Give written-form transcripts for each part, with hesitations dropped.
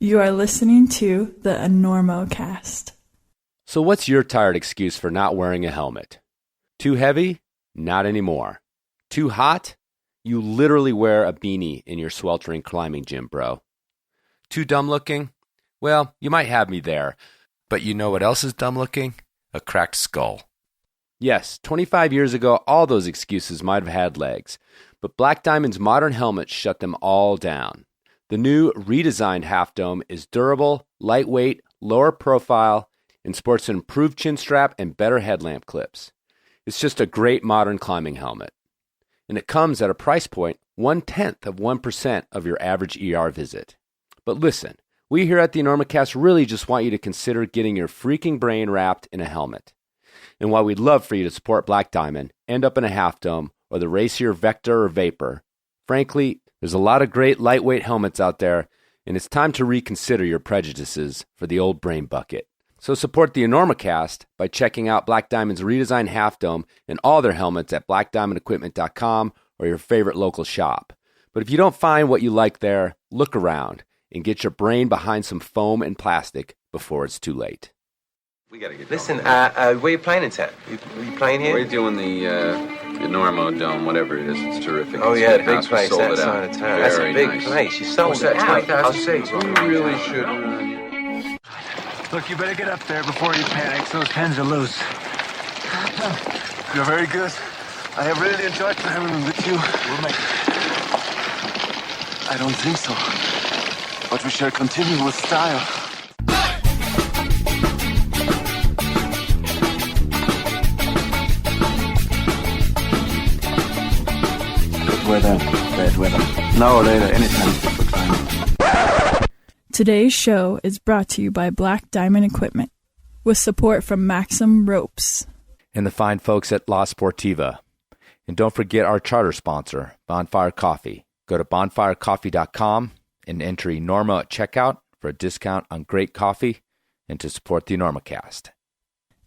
You are listening to the Enormocast. So what's your tired excuse for not wearing a helmet? Too heavy? Not anymore. Too hot? You literally wear a beanie in your sweltering climbing gym, bro. Too dumb looking? Well, you might have me there. But you know what else is dumb looking? A cracked skull. Yes, 25 years ago, all those excuses might have had legs. But Black Diamond's modern helmets shut them all down. The new redesigned Half Dome is durable, lightweight, lower profile, and sports an improved chin strap and better headlamp clips. It's just a great modern climbing helmet. And it comes at a price point 0.1% of your average ER visit. But listen, we here at the Enormocast really just want you to consider getting your freaking brain wrapped in a helmet. And while we'd love for you to support Black Diamond, end up in a Half Dome, or the racier Vector or Vapor, frankly, there's a lot of great lightweight helmets out there, and it's time to reconsider your prejudices for the old brain bucket. So support the Enormocast by checking out Black Diamond's redesigned Half Dome and all their helmets at blackdiamondequipment.com or your favorite local shop. But if you don't find what you like there, look around and get your brain behind some foam and plastic before it's too late. We gotta get Listen, where are you playing in town? You playing here? We're doing the Enormo Dome, whatever it is. It's terrific. Oh, It's yeah, big big house. We place, sold that it out. side of town. That's a Very big nice. place. You sold it out. 20,000 seats. We really should. Look, you better get up there before you panic. Those pens are loose. You're very good. I have really enjoyed climbing with you. We'll make it. I don't think so. But we shall continue with style. Good weather, bad weather. Now or later, anytime is good for climbing. Today's show is brought to you by Black Diamond Equipment, with support from Maxim Ropes. And the fine folks at La Sportiva. And don't forget our charter sponsor, Bonfire Coffee. Go to bonfirecoffee.com and enter Enormo at checkout for a discount on great coffee and to support the Enormocast.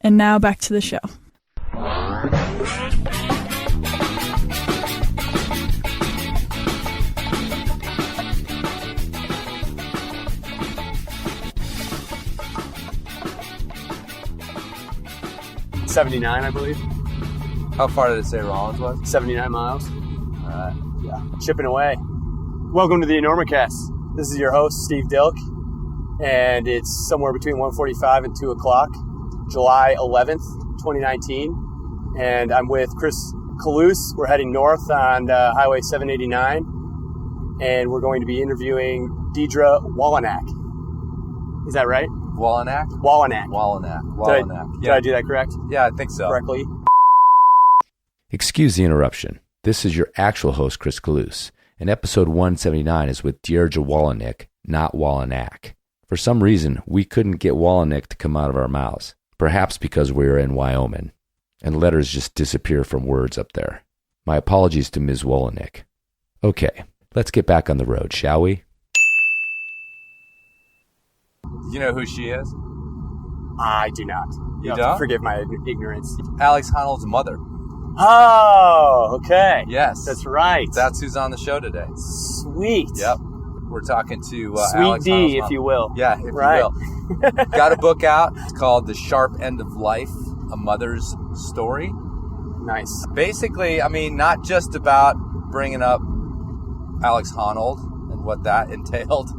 And now back to the show. $79, I believe. How far did it say Rollins was? 79 miles. All right. Yeah, chipping away. Welcome to the Enormocast. This is your host, Steve Dilk, and it's somewhere between 1:45 and 2 o'clock, July 11th, 2019, and I'm with Chris Kalous. We're heading north on Highway 789, and we're going to be interviewing Dierdre Wolownick. Is that right? Wolownick? Wolownick. Wolownick. Did I do that correct? Yeah, I think so. Correctly? Excuse the interruption. This is your actual host, Chris Kalous, and episode 179 is with Dierdre Wolownick, not Wolownack. For some reason, we couldn't get Wolownick to come out of our mouths, perhaps because we were in Wyoming, and letters just disappear from words up there. My apologies to Ms. Wolownick. Okay, let's get back on the road, shall we? You know who she is? I do not. You have don't? to forgive my ignorance. Alex Honnold's mother. Oh, okay. Yes. That's right. That's who's on the show today. Sweet. Yep. We're talking to Sweet Alex D, Honnold's if mom. you will. Yeah, if Right. you will. Got a book out. It's called The Sharp End of Life, A Mother's Story. Nice. Basically, I mean, not just about bringing up Alex Honnold and what that entailed,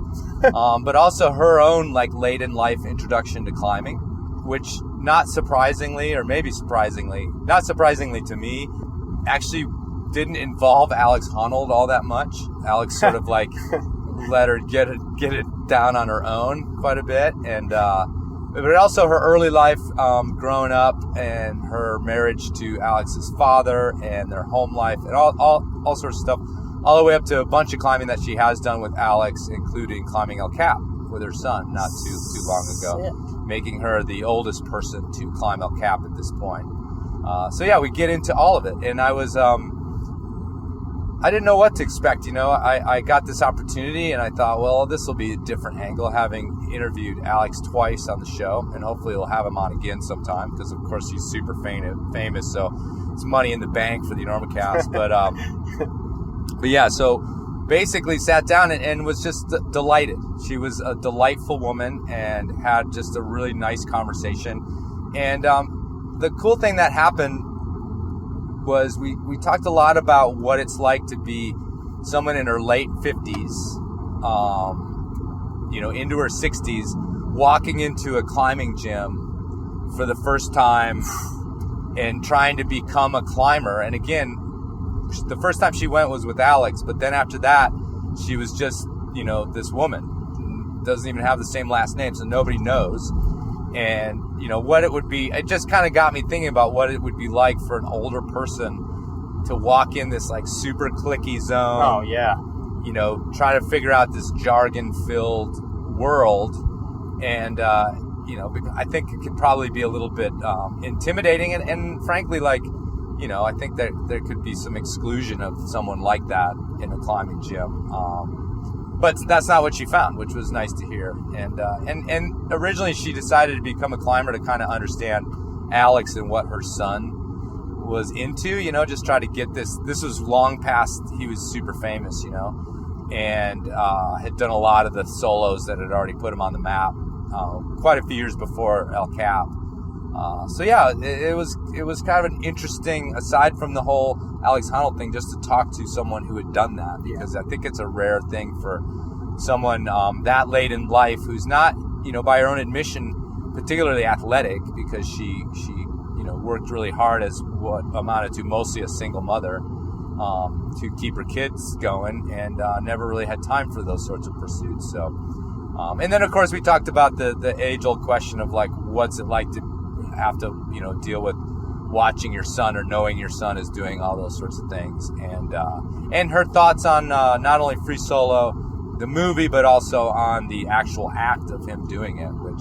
but also her own late in life introduction to climbing, which not surprisingly, or maybe surprisingly, not surprisingly to me, actually didn't involve Alex Honnold all that much. Alex sort of let her get it down on her own quite a bit, and but also her early life growing up and her marriage to Alex's father and their home life and all sorts of stuff, all the way up to a bunch of climbing that she has done with Alex, including climbing El Cap with her son not too long ago, making her the oldest person to climb El Cap at this point. So yeah, we get into all of it, and I was I didn't know what to expect. I got this opportunity, and I thought, well, this will be a different angle, having interviewed Alex twice on the show, and hopefully we'll have him on again sometime, because of course he's super famous, so it's money in the bank for the Enormocast. But yeah, so basically sat down and was just delighted. She was a delightful woman and had just a really nice conversation. And the cool thing that happened was we talked a lot about what it's like to be someone in her late 50s, into her 60s, walking into a climbing gym for the first time and trying to become a climber. And again, the first time she went was with Alex, but then after that, she was just, this woman. Doesn't even have the same last name, so nobody knows. And, what it would be, it just kind of got me thinking about what it would be like for an older person to walk in this, like, super clicky zone. Oh, yeah. Try to figure out this jargon-filled world. And, I think it could probably be a little bit intimidating. And frankly, like, I think that there could be some exclusion of someone like that in a climbing gym. But that's not what she found, which was nice to hear. And originally she decided to become a climber to kind of understand Alex and what her son was into, just try to get this. This was long past he was super famous, and had done a lot of the solos that had already put him on the map quite a few years before El Cap. So yeah, it was kind of an interesting, aside from the whole Alex Honnold thing, just to talk to someone who had done that, because I think it's a rare thing for someone that late in life who's not, by her own admission, particularly athletic, because she worked really hard as what amounted to mostly a single mother to keep her kids going, and never really had time for those sorts of pursuits. So, and then of course we talked about the age-old question of, like, what's it like to have to deal with watching your son or knowing your son is doing all those sorts of things, and her thoughts on not only Free Solo the movie, but also on the actual act of him doing it, which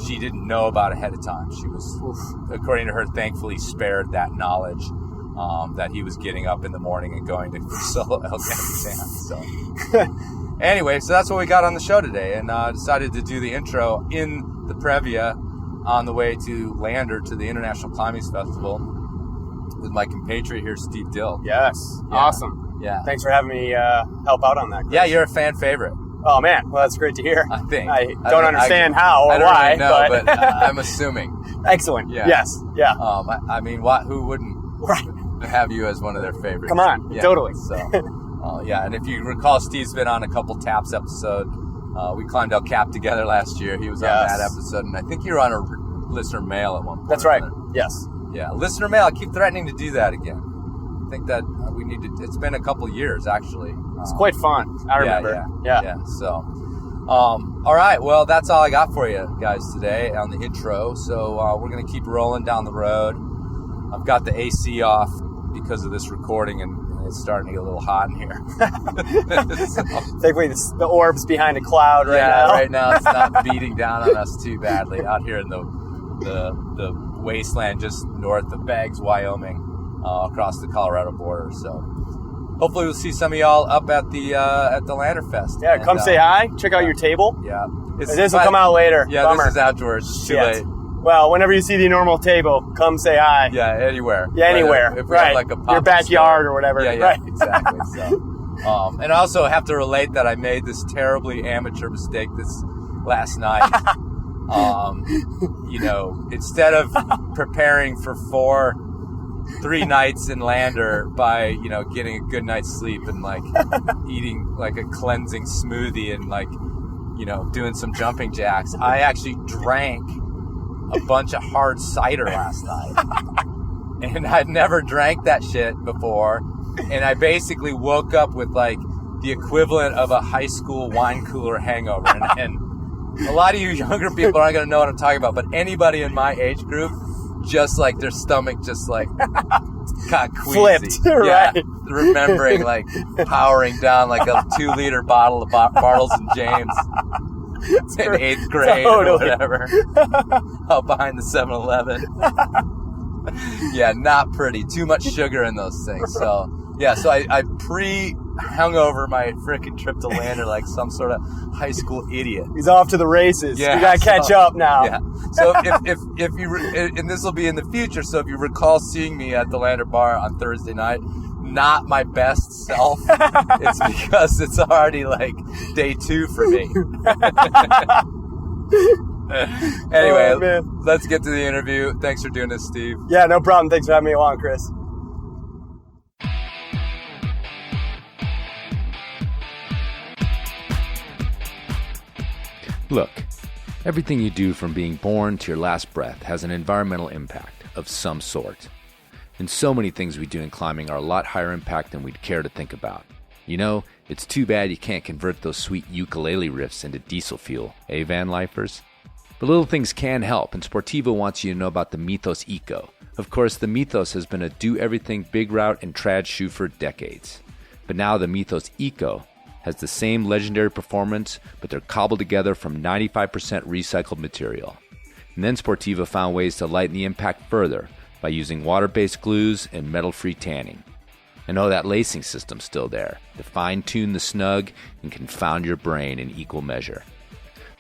she didn't know about ahead of time. She was, according to her, thankfully spared that knowledge that he was getting up in the morning and going to Free Solo El Capitan. So anyway, so that's what we got on the show today, and decided to do the intro in the Previa on the way to Lander to the International Climbing Festival with my compatriot here, Steve Dill. Yes. Yeah. Awesome. Yeah. Thanks for having me help out on that, Chris. Yeah, you're a fan favorite. Oh, man. Well, that's great to hear. I think. I don't understand how or I don't why. really know, but I'm assuming. Excellent. Yeah. Yes. Yeah. I mean, who wouldn't have you as one of their favorites? Come on. Yeah. Totally. So, yeah. And if you recall, Steve's been on a couple Taps episode. We climbed El Cap together last year. He was on that episode, and I think you were on a listener mail at one point. That's right. Yes. Yeah, listener mail. I keep threatening to do that again. I think that we need to. It's been a couple years, actually. It's quite fun. I remember. Yeah. So, all right. Well, that's all I got for you guys today on the intro. So we're gonna keep rolling down the road. I've got the AC off because of this recording, and it's starting to get a little hot in here. Thankfully, the orb's behind a cloud right now. Yeah, right now it's not beating down on us too badly out here in the wasteland just north of Baggs, Wyoming, across the Colorado border. So hopefully we'll see some of y'all up at the Landerfest. Yeah, come say hi. Check out your table. Yeah, this will come out later. Yeah, Bummer. This is outdoors. It's too late. Well, whenever you see the normal table, come say hi. Yeah, anywhere. Yeah, anywhere. If we have like a your backyard or whatever. Yeah, right. Exactly. So, and I also have to relate that I made this terribly amateur mistake this last night. Instead of preparing for 3 nights in Lander by, getting a good night's sleep and like eating like a cleansing smoothie and like, doing some jumping jacks, I actually drank a bunch of hard cider last night. And I'd never drank that shit before. And I basically woke up with like the equivalent of a high school wine cooler hangover. And a lot of you younger people aren't going to know what I'm talking about, but anybody in my age group, just like their stomach just like got queasy. Flipped, right. Yeah, remembering like powering down like a 2-liter bottle of Bartles and James in 8th grade or whatever out behind the 7-Eleven. Yeah, not pretty. Too much sugar in those things. So, yeah, so I hung over my frickin' trip to Lander like some sort of high school idiot. He's off to the races. Yeah, you gotta catch up now. Yeah. So if you and this will be in the future. So if you recall seeing me at the Lander bar on Thursday night, not my best self, it's because it's already like day 2 for me. Anyway, let's get to the interview. Thanks for doing this, Steve. Yeah, no problem. Thanks for having me along, Chris. Look, everything you do from being born to your last breath has an environmental impact of some sort. And so many things we do in climbing are a lot higher impact than we'd care to think about. You know, it's too bad you can't convert those sweet ukulele riffs into diesel fuel, eh, van lifers? But little things can help, and Sportiva wants you to know about the Mythos Eco. Of course, the Mythos has been a do-everything big route and trad shoe for decades. But now the Mythos Eco has the same legendary performance, but they're cobbled together from 95% recycled material. And then Sportiva found ways to lighten the impact further by using water-based glues and metal-free tanning. And oh, that lacing system's still there to fine-tune the snug and confound your brain in equal measure.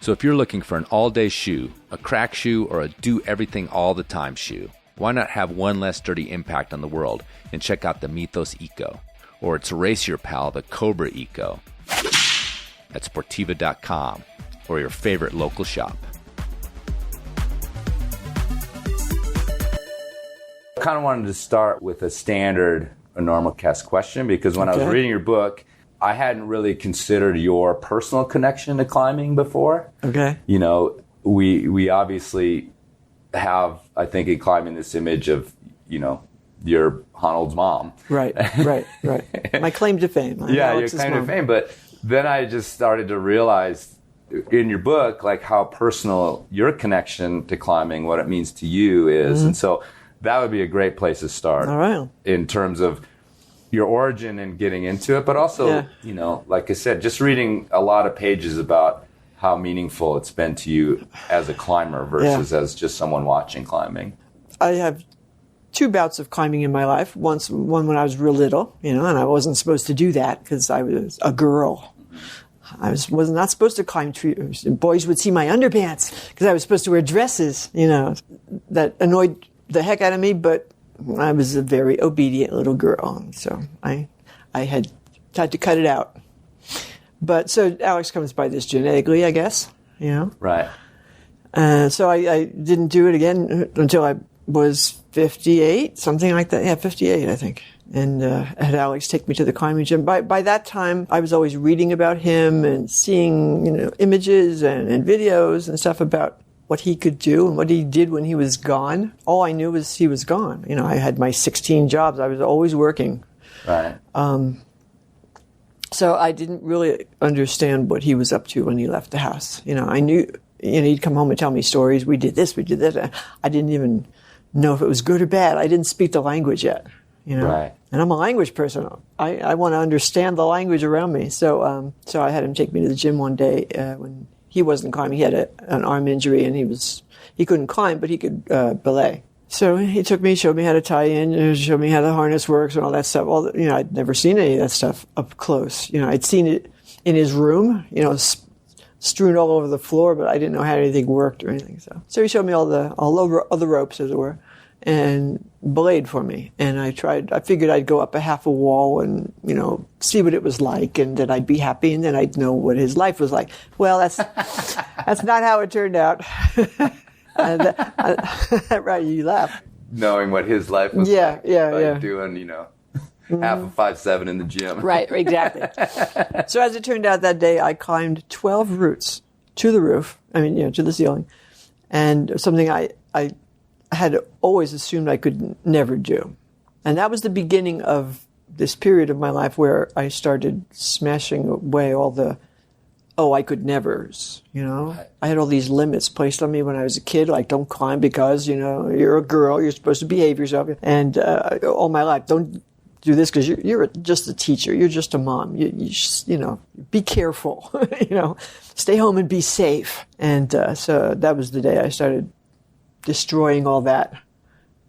So if you're looking for an all-day shoe, a crack shoe, or a do-everything-all-the-time shoe, why not have one less dirty impact on the world and check out the Mythos Eco, or its racier pal, the Cobra Eco, at Sportiva.com or your favorite local shop. I kind of wanted to start with a standard Enormocast question because when I was reading your book, I hadn't really considered your personal connection to climbing before. Okay. You know, we obviously have, I think, in climbing this image of, you know, your Honnolds' mom. Right. My claim to fame. Yeah, your claim to fame. But then I just started to realize in your book, like, how personal your connection to climbing, what it means to you is. Mm-hmm. And so that would be a great place to start. All right. In terms of your origin and getting into it, but also, you know, like I said, just reading a lot of pages about how meaningful it's been to you as a climber versus as just someone watching climbing. I have 2 bouts of climbing in my life. One when I was real little, you know, and I wasn't supposed to do that because I was a girl. I was not supposed to climb trees. Boys would see my underpants because I was supposed to wear dresses, you know. That annoyed the heck out of me, but I was a very obedient little girl, so I had to cut it out. But so Alex comes by this genetically, I guess, you know. Right. So I didn't do it again until I was 58, something like that. Yeah, 58, I think. And had Alex take me to the climbing gym. By that time, I was always reading about him and seeing, you know, images and videos and stuff about what he could do and what he did when he was gone. All I knew was he was gone. You know, I had my 16 jobs. I was always working. Right. So I didn't really understand what he was up to when he left the house. You know, I knew, you know, he'd come home and tell me stories. We did this, we did that. I didn't even know if it was good or bad. I didn't speak the language yet, you know. Right. And I'm a language person. I want to understand the language around me. So I had him take me to the gym one day when he wasn't climbing. He had an arm injury and he couldn't climb, but he could belay. So he took me, showed me how to tie in, showed me how the harness works and all that stuff. You know, I'd never seen any of that stuff up close. You know, I'd seen it in his room, you know, strewn all over the floor, but I didn't know how anything worked or anything. So he showed me all the ropes, as it were, and belayed for me. And I figured I'd go up a half a wall and, you know, see what it was like, and then I'd be happy, and then I'd know what his life was like. Well, that's not how it turned out. Right, you laugh. Knowing what his life was like doing, you know, half of 5'7" in the gym. Right, exactly. So as it turned out, that day I climbed 12 routes to the roof, to the ceiling, and something I had always assumed I could never do. And that was the beginning of this period of my life where I started smashing away all the I could nevers, you know. I had all these limits placed on me when I was a kid, like don't climb because, you know, you're a girl, you're supposed to behave yourself. And all my life, don't do this because you're just a teacher, you're just a mom. You just, you know, be careful, you know, stay home and be safe. And so that was the day I started destroying all that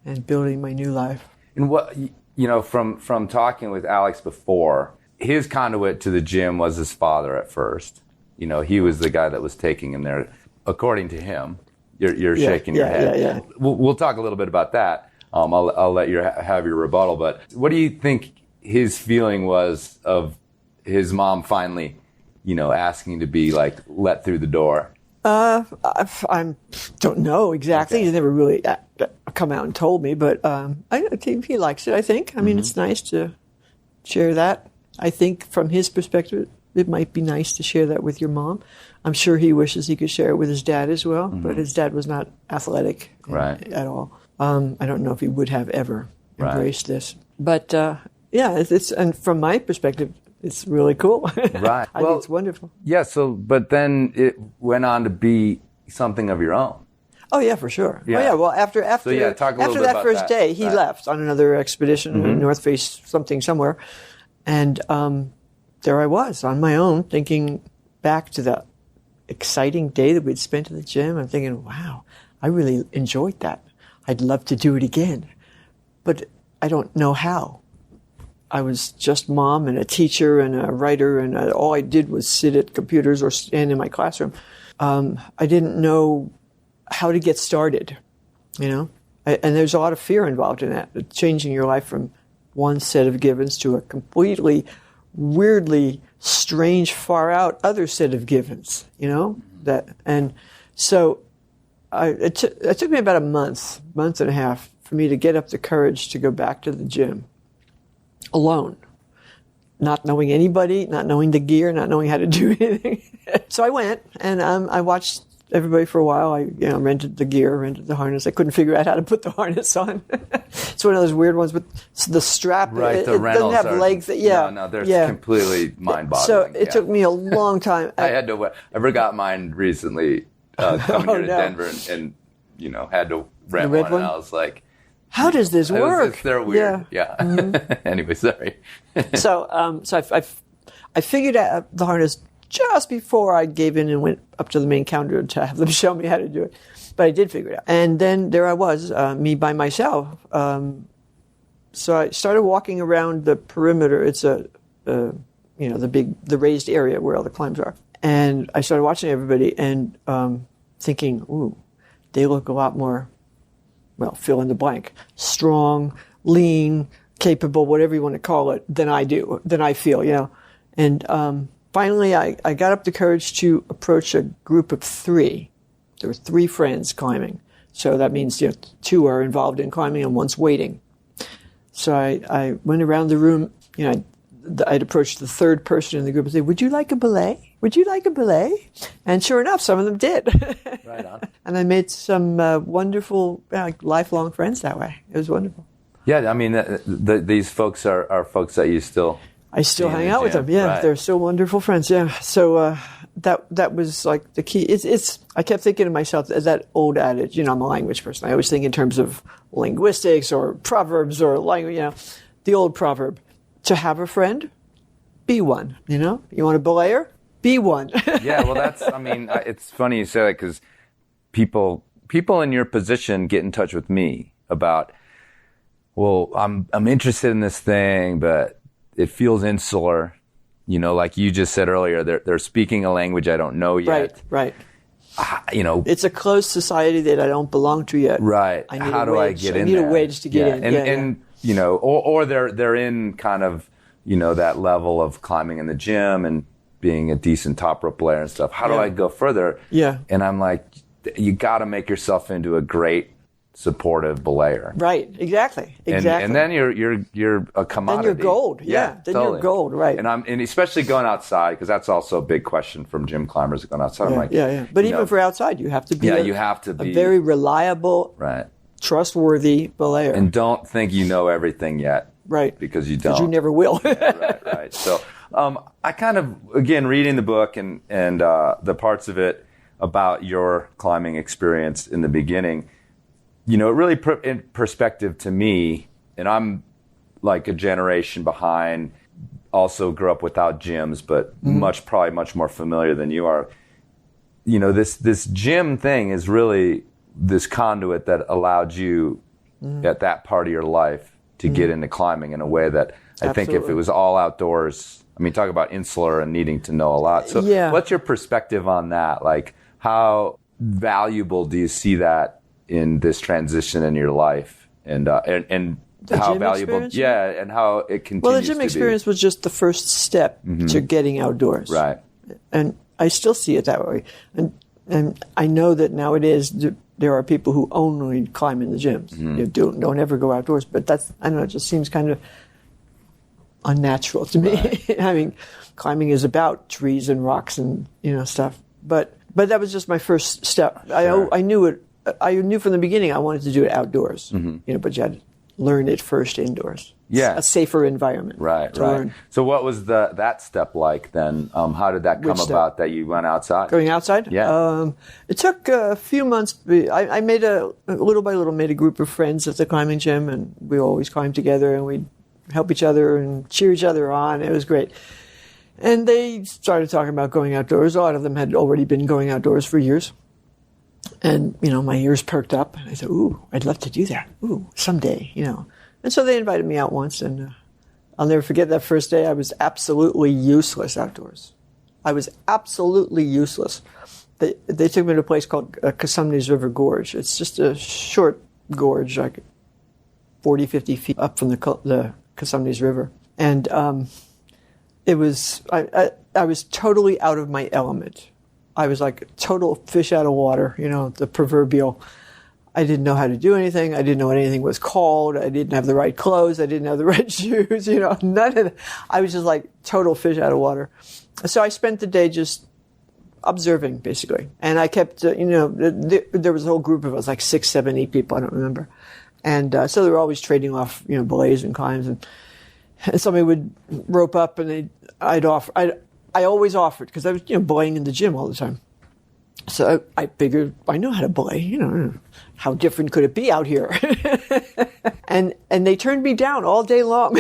and building my new life. And what, you know, from talking with Alex before, his conduit to the gym was his father at first. You know, he was the guy that was taking him there, according to him. You're shaking your head. We'll talk a little bit about that. I'll let you have your rebuttal. But what do you think his feeling was of his mom finally, asking to be like let through the door? I don't know exactly. Okay. He's never really come out and told me, but I think he likes it, I think. I mean, it's nice to share that. I think from his perspective, it might be nice to share that with your mom. I'm sure he wishes he could share it with his dad as well, but his dad was not athletic at all. I don't know if he would have ever embraced this. But, it's and from my perspective, it's really cool. Right. I think it's wonderful. Yeah, but then it went on to be something of your own. Oh, yeah, for sure. Yeah. Oh, yeah, well, after talk a little after bit that about first that. day, he left on another expedition, North Face something somewhere. And there I was on my own, thinking back to that exciting day that we'd spent in the gym. I'm thinking, wow, I really enjoyed that. I'd love to do it again. But I don't know how. I was just mom and a teacher and a writer, and all I did was sit at computers or stand in my classroom. I didn't know how to get started, and there's a lot of fear involved in that, changing your life from one set of givens to a completely, weirdly, strange, far out other set of givens, So it took me about a month and a half for me to get up the courage to go back to the gym. Alone, not knowing anybody, not knowing the gear, not knowing how to do anything. So I went and I watched everybody for a while. I rented the gear, rented the harness. I couldn't figure out how to put the harness on. It's one of those weird ones with the strap. Right, it rentals doesn't have legs. they're completely mind-boggling. So it took me a long time. I forgot mine recently coming here to Denver and had to rent one, and I was like, how does this work? They're weird. Yeah. Anyway, sorry. So I figured out the harness just before I gave in and went up to the main counter to have them show me how to do it. But I did figure it out. And then there I was, me by myself. So I started walking around the perimeter. It's the raised area where all the climbs are. And I started watching everybody and thinking, ooh, they look a lot more, well, fill in the blank, strong, lean, capable, whatever you want to call it, than I feel, And finally, I got up the courage to approach a group of 3. There were 3 friends climbing. So that means 2 are involved in climbing and one's waiting. So I went around the room, I'd approached the 3rd person in the group and said, would you like a belay? Would you like a belay? And sure enough, some of them did. Right on. And I made some wonderful, lifelong friends that way. It was wonderful. Yeah, I mean, these folks are folks that you still... I still hang out with them. Yeah, right. They're still wonderful friends. Yeah, so that was like the key. It's. I kept thinking to myself that old adage. I'm a language person. I always think in terms of linguistics or proverbs or language. The old proverb: to have a friend, be one. You want a belayer? Be one. Yeah, well, that's. I mean, it's funny you say that because people in your position get in touch with me about. Well, I'm interested in this thing, but it feels insular, like you just said earlier. They're speaking a language I don't know yet. Right. It's a closed society that I don't belong to yet. Right. How do I get in there? I need a wedge to get in. And or they're in kind of that level of climbing in the gym and being a decent top rope player and stuff. How do I go further? Yeah. And I'm like, you got to make yourself into a great supportive belayer. Right, exactly. And then you're a commodity. Then you're gold. Yeah, then totally. You're gold, right. And especially going outside, because that's also a big question from gym climbers going outside. I'm like, But even for outside, you have to be a very reliable, trustworthy belayer. And don't think you know everything yet. Right. Because you don't. Because you never will. Right. So I kind of, again, reading the book and the parts of it about your climbing experience in the beginning, it really put in perspective to me, and I'm like a generation behind, also grew up without gyms, but probably much more familiar than you are. This gym thing is really this conduit that allowed you at that part of your life to get into climbing in a way that I think if it was all outdoors, I mean, talk about insular and needing to know a lot. So what's your perspective on that? Like, how valuable do you see that in this transition in your life? And how gym valuable, experience? and how it continues. Well, the gym experience was just the first step to getting outdoors, right? And I still see it that way. And I know that nowadays there are people who only climb in the gyms. Don't ever go outdoors. But that's, I don't know, it just seems kind of unnatural to me. Right. I mean, climbing is about trees and rocks and stuff. But that was just my first step. Sure. I knew it. I knew from the beginning I wanted to do it outdoors. But you had to learn it first indoors. Yeah, a safer environment. Right. Learn. So what was that step like then? How did that come about that you went outside? Going outside? Yeah. It took a few months. I made little by little made a group of friends at the climbing gym, and we always climbed together, and we'd help each other and cheer each other on. It was great. And they started talking about going outdoors. A lot of them had already been going outdoors for years. And, my ears perked up, and I said, ooh, I'd love to do that. Ooh, someday, And so they invited me out once, and I'll never forget that first day. I was absolutely useless outdoors. I was absolutely useless. They took me to a place called Honnolds River Gorge. It's just a short gorge, like 40, 50 feet up from the Honnolds River. And it was, I was totally out of my element. I was like a total fish out of water, the proverbial. I didn't know how to do anything. I didn't know what anything was called. I didn't have the right clothes. I didn't have the right shoes, none of that. I was just like total fish out of water. So I spent the day just observing, basically. And I kept, there was a whole group of us, like 6, 7, 8 people, I don't remember. And so they were always trading off, belays and climbs. And somebody would rope up and I always offered, because I was, belaying in the gym all the time. So I figured I know how to belay. How different could it be out here? and they turned me down all day long.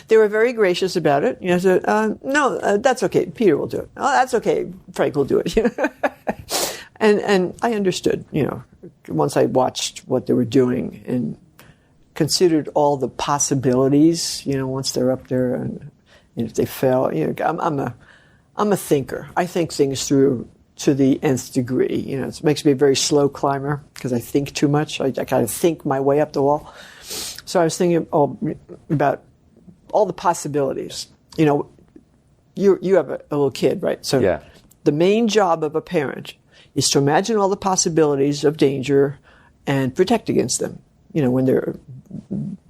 They were very gracious about it. I said, no, that's okay. Peter will do it. Oh, that's okay. Frank will do it. And I understood. Once I watched what they were doing and considered all the possibilities. Once they're up there and if they fell, I'm a thinker. I think things through to the nth degree. It makes me a very slow climber because I think too much. I kind of think my way up the wall. So I was thinking about all the possibilities. You have a little kid, right? So yeah. The main job of a parent is to imagine all the possibilities of danger and protect against them. When they're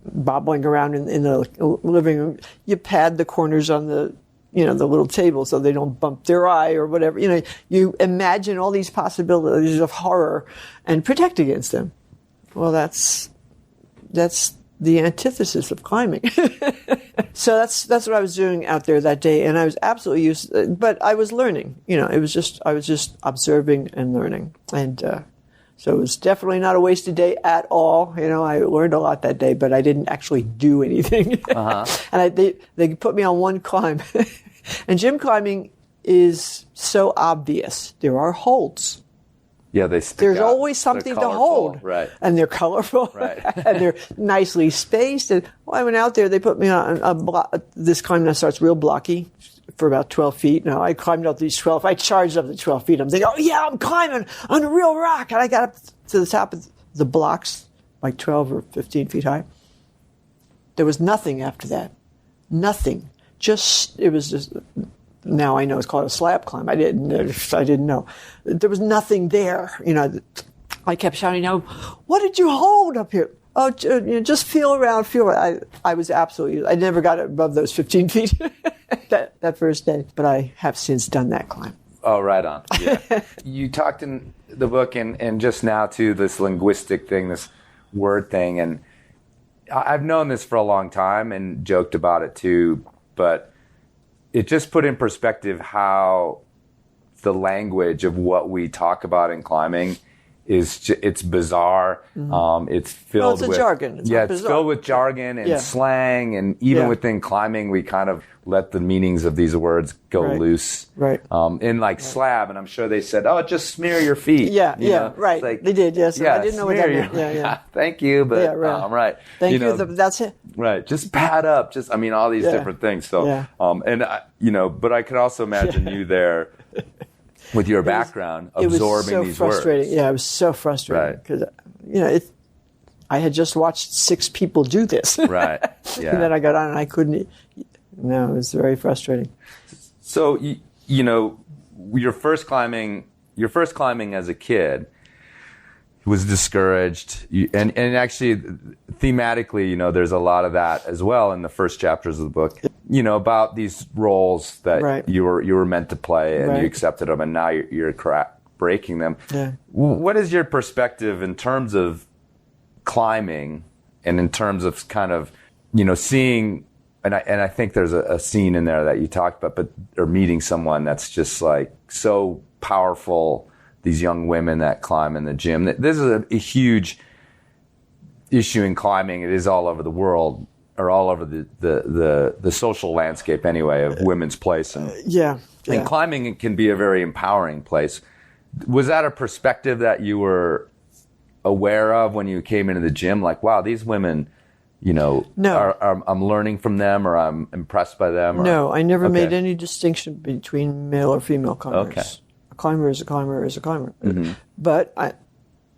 bobbling around in the living room, you pad the corners on the little table so they don't bump their eye or whatever. You imagine all these possibilities of horror and protect against them. Well, that's the antithesis of climbing. So that's what I was doing out there that day, and I was absolutely useless. But I was learning. I was just observing and learning, and so it was definitely not a wasted day at all. I learned a lot that day, but I didn't actually do anything. And they put me on one climb. And gym climbing is so obvious. There are holds. Yeah, they stick There's out. always something to hold. Right. And they're colorful. Right. And they're nicely spaced. And I went out there, they put me on this climb that starts real blocky for about 12 feet. Now, I climbed up these 12. I charged up the 12 feet. I'm thinking, oh, yeah, I'm climbing on a real rock. And I got up to the top of the blocks, like 12 or 15 feet high. There was nothing after that. Nothing. It was just, now I know it's called a slab climb. I didn't know. There was nothing there. I kept shouting out, what did you hold up here? Oh, just feel around. I was absolutely, I never got above those 15 feet that first day. But I have since done that climb. Oh, right on. Yeah. You talked in the book and just now to this linguistic thing, this word thing. And I've known this for a long time and joked about it too. But it just put in perspective how the language of what we talk about in climbing it's bizarre. It's filled with jargon. It's filled with jargon and slang, and even within climbing, we kind of let the meanings of these words go loose. Right. In slab, and I'm sure they said, "Oh, just smear your feet." Right. Like, they did. Yes. I didn't know what that meant. Yeah. Thank you, but right. Thank you. That's it. Right. Just pad up. All these different things. So, but I could also imagine you there. With your background, absorbing these words. It was so frustrating. Yeah, it was so frustrating because I had just watched 6 people do this. Right. Yeah. And then I got on and I couldn't. No, it was very frustrating. So, you know, your first climbing as a kid was discouraged. And actually, thematically, you know, there's a lot of that as well in the first chapters of the book, you know, about these roles that right. you were meant to play and right. you accepted them and now you're breaking them. Yeah. What is your perspective in terms of climbing and in terms of kind of, you know, seeing, and I think there's a scene in there that you talked about, or meeting someone that's just like so powerful, these young women that climb in the gym. This is a huge issue in climbing. It is all over the world, or all over the social landscape anyway, of women's place. And, and climbing can be a very empowering place. Was that a perspective that you were aware of when you came into the gym? Like, wow, these women, you know, I'm learning from them, or I'm impressed by them? Or, no, I never made any distinction between male or female climbers. Okay. A climber is a climber is a climber. Mm-hmm. But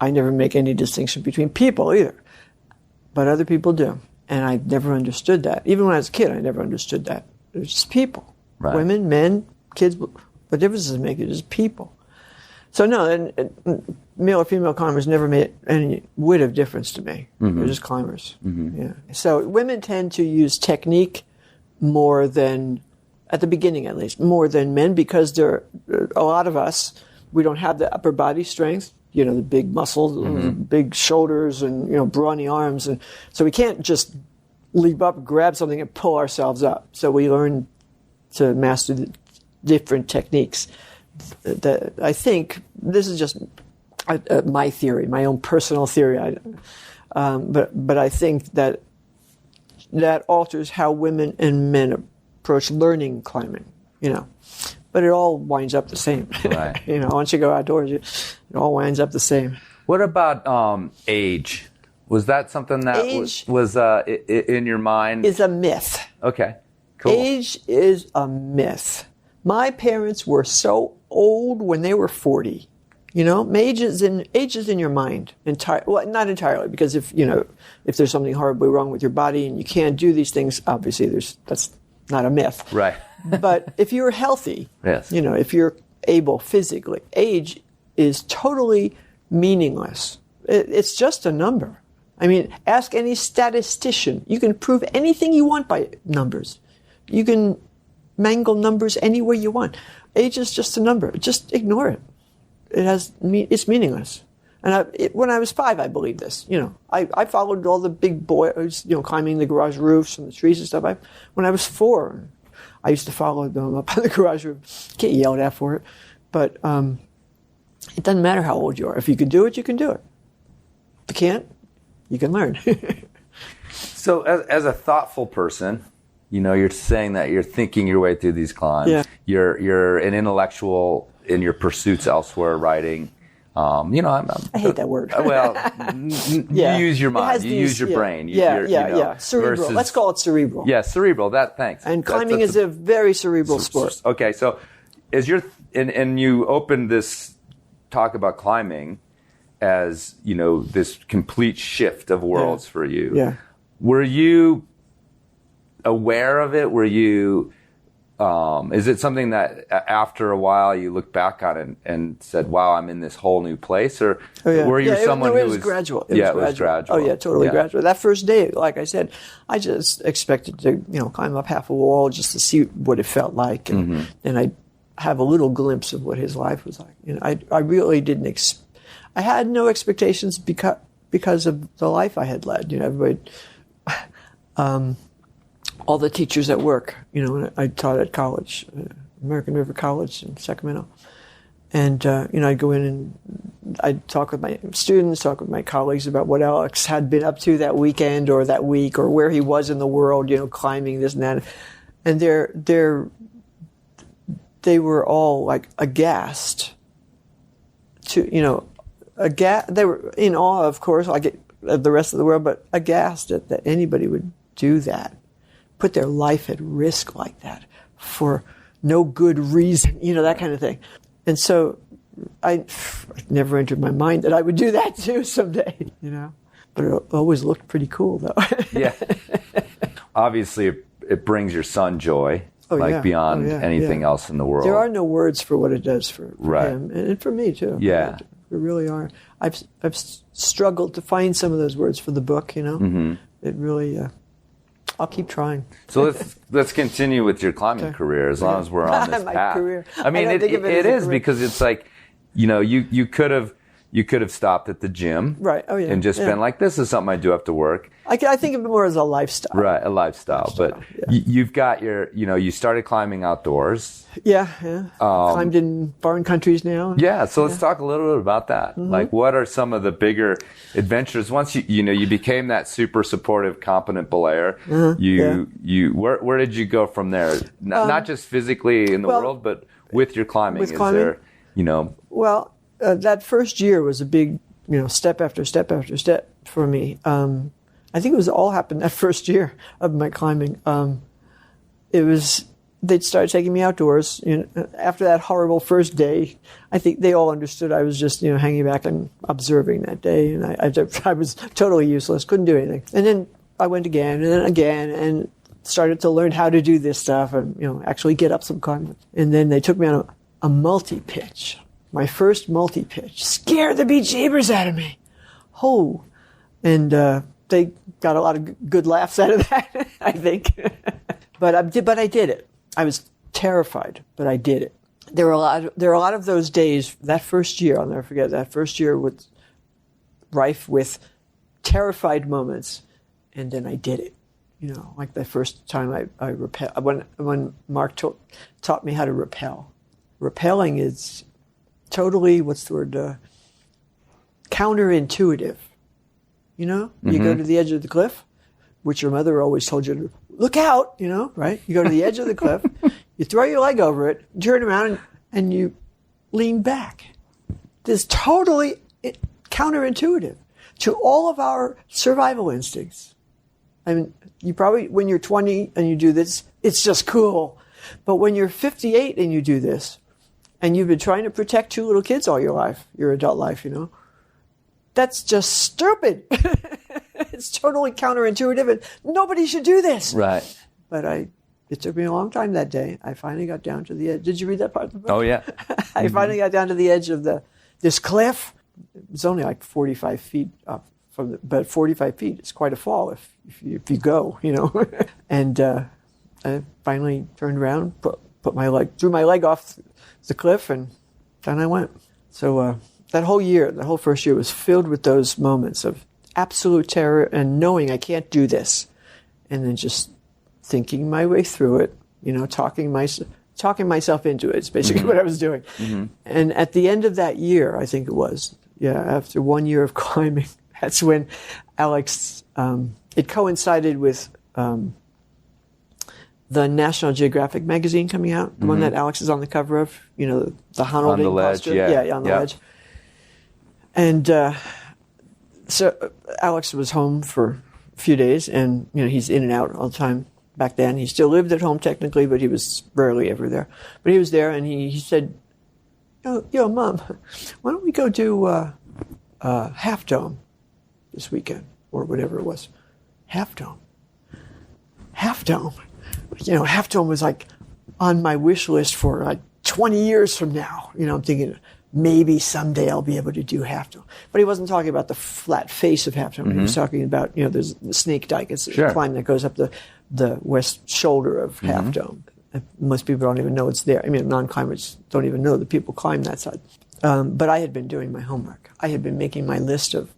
I never make any distinction between people either. But other people do. And I never understood that. Even when I was a kid, I never understood that. It was just people. Right. Women, men, kids. What difference does it make? It's just people. So no, male or female climbers never made any whit of difference to me. Mm-hmm. They're just climbers. Mm-hmm. Yeah. So women tend to use technique more than, at the beginning at least, more than men, because a lot of us, we don't have the upper body strength. You know, the big muscles, mm-hmm. big shoulders, and, you know, brawny arms. And so we can't just leap up, grab something, and pull ourselves up. So we learn to master the different techniques. I think this is just my theory, my own personal theory. But I think that alters how women and men approach learning climbing. You know, but it all winds up the same. Right. You know, once you go outdoors, it all winds up the same. What about age? Was that something that was in your mind? Is a myth. Okay, cool. Age is a myth. My parents were so old when they were 40. You know, age is in your mind. Well, not entirely, because if there's something horribly wrong with your body and you can't do these things, obviously that's not a myth. Right. But if you're healthy, yes. You know, if you're able physically, age is totally meaningless. It's just a number. I mean, ask any statistician. You can prove anything you want by numbers. You can mangle numbers any way you want. Age is just a number. Just ignore it. It's meaningless. And when I was 5, I believed this. You know, I followed all the big boys, you know, climbing the garage roofs and the trees and stuff. When I was 4, I used to follow them up on the garage roof. Get yelled at for it. But it doesn't matter how old you are. If you can do it, you can do it. If you can't, you can learn. So as a thoughtful person, you know, you're saying that you're thinking your way through these climbs. Yeah. You're an intellectual in your pursuits elsewhere, writing. You know, I hate that word. Well, you use your mind, you use your brain. Cerebral. Let's call it cerebral. Yeah, cerebral. Thanks. And climbing is a very cerebral sport. Okay, so as and you opened this talk about climbing as, you know, this complete shift of worlds for you. Yeah. Were you aware of it? Were you? Is it something that after a while you look back on it and said, wow, I'm in this whole new place? Or were you someone who was gradual? It was gradual. Oh, yeah, totally gradual. That first day, like I said, I just expected to, you know, climb up half a wall just to see what it felt like. And I'd have a little glimpse of what his life was like. You know, I really didn't I had no expectations because of the life I had led. You know, everybody... all the teachers at work, you know, I taught at college, American River College in Sacramento. And, you know, I'd go in and I'd talk with my students, talk with my colleagues about what Alex had been up to that weekend or that week or where he was in the world, you know, climbing this and that. And they were all like aghast they were in awe, of course, like the rest of the world, but aghast that anybody would do that. Put their life at risk like that for no good reason, you know, that kind of thing. And so it never entered my mind that I would do that too someday, you know. But it always looked pretty cool, though. Yeah. Obviously, it brings your son joy, beyond anything else in the world. There are no words for what it does for Right. him, and for me, too. Yeah. There really are. I've struggled to find some of those words for the book, Mm-hmm. It really, I'll keep trying. So let's continue with your climbing career as long as we're on this My path. career. I mean, I don't think of it it as a is career. because it's like, you could have stopped at the gym, Right. Oh, yeah. and just been like, this is something I do after work, I think of it more as a lifestyle. right? A lifestyle. But you've got you started climbing outdoors. Yeah. Climbed in foreign countries now. Yeah, so let's talk a little bit about that. Mm-hmm. Like, what are some of the bigger adventures? Once you became that super supportive, competent belayer, where did you go from there? Not just physically in the world, but with your climbing. With climbing? Well, that first year was a big, step after step after step for me. I think it was all happened that first year of my climbing. They'd started taking me outdoors. After that horrible first day, I think they all understood I was just, hanging back and observing that day. And I was totally useless, couldn't do anything. And then I went again and then again and started to learn how to do this stuff and, actually get up some climbing. And then they took me on a multi-pitch. My first multi-pitch scared the bejeebers out of me. Oh, and they got a lot of good laughs out of that, I think. But I did it. I was terrified, but I did it. There were a lot of those days. That first year, I'll never forget. That first year was rife with terrified moments, and then I did it. Like the first time I rappel. When Mark taught me how to rappel. Rappelling is totally, what's the word? Counterintuitive. You go to the edge of the cliff, which your mother always told you to look out, right? You go to the edge of the cliff, you throw your leg over it, turn around, and you lean back. This is totally counterintuitive to all of our survival instincts. I mean, you probably, when you're 20 and you do this, it's just cool. But when you're 58 and you do this, and you've been trying to protect two little kids all your life, your adult life, that's just stupid. It's totally counterintuitive, and nobody should do this. Right. But it took me a long time that day. I finally got down to the edge. Did you read that part of the book? Oh, yeah. I finally got down to the edge of this cliff. It was only like 45 feet up but 45 feet is quite a fall if you go, And I finally turned around, threw my leg off the cliff, and down I went. So that whole first year was filled with those moments of absolute terror and knowing I can't do this, and then just thinking my way through it, talking myself into it. It's basically what I was doing. Mm-hmm. And at the end of that year, I think it was, after 1 year of climbing, that's when Alex, it coincided with the National Geographic magazine coming out, the one that Alex is on the cover of, the Honnolds on the ledge, posture. Yeah, on the ledge. And so Alex was home for a few days, and he's in and out all the time. Back then, he still lived at home technically, but he was rarely ever there. But he was there, and he said, "Yo, Mom, why don't we go do Half Dome this weekend or whatever it was? Half Dome. Half Dome was like on my wish list for like 20 years from now. I'm thinking maybe someday I'll be able to do Half Dome. But he wasn't talking about the flat face of Half Dome. Mm-hmm. He was talking about, there's the Snake Dyke. It's a climb that goes up the west shoulder of Half Dome. Most people don't even know it's there. I mean, non-climbers don't even know that people climb that side. But I had been doing my homework. I had been making my list of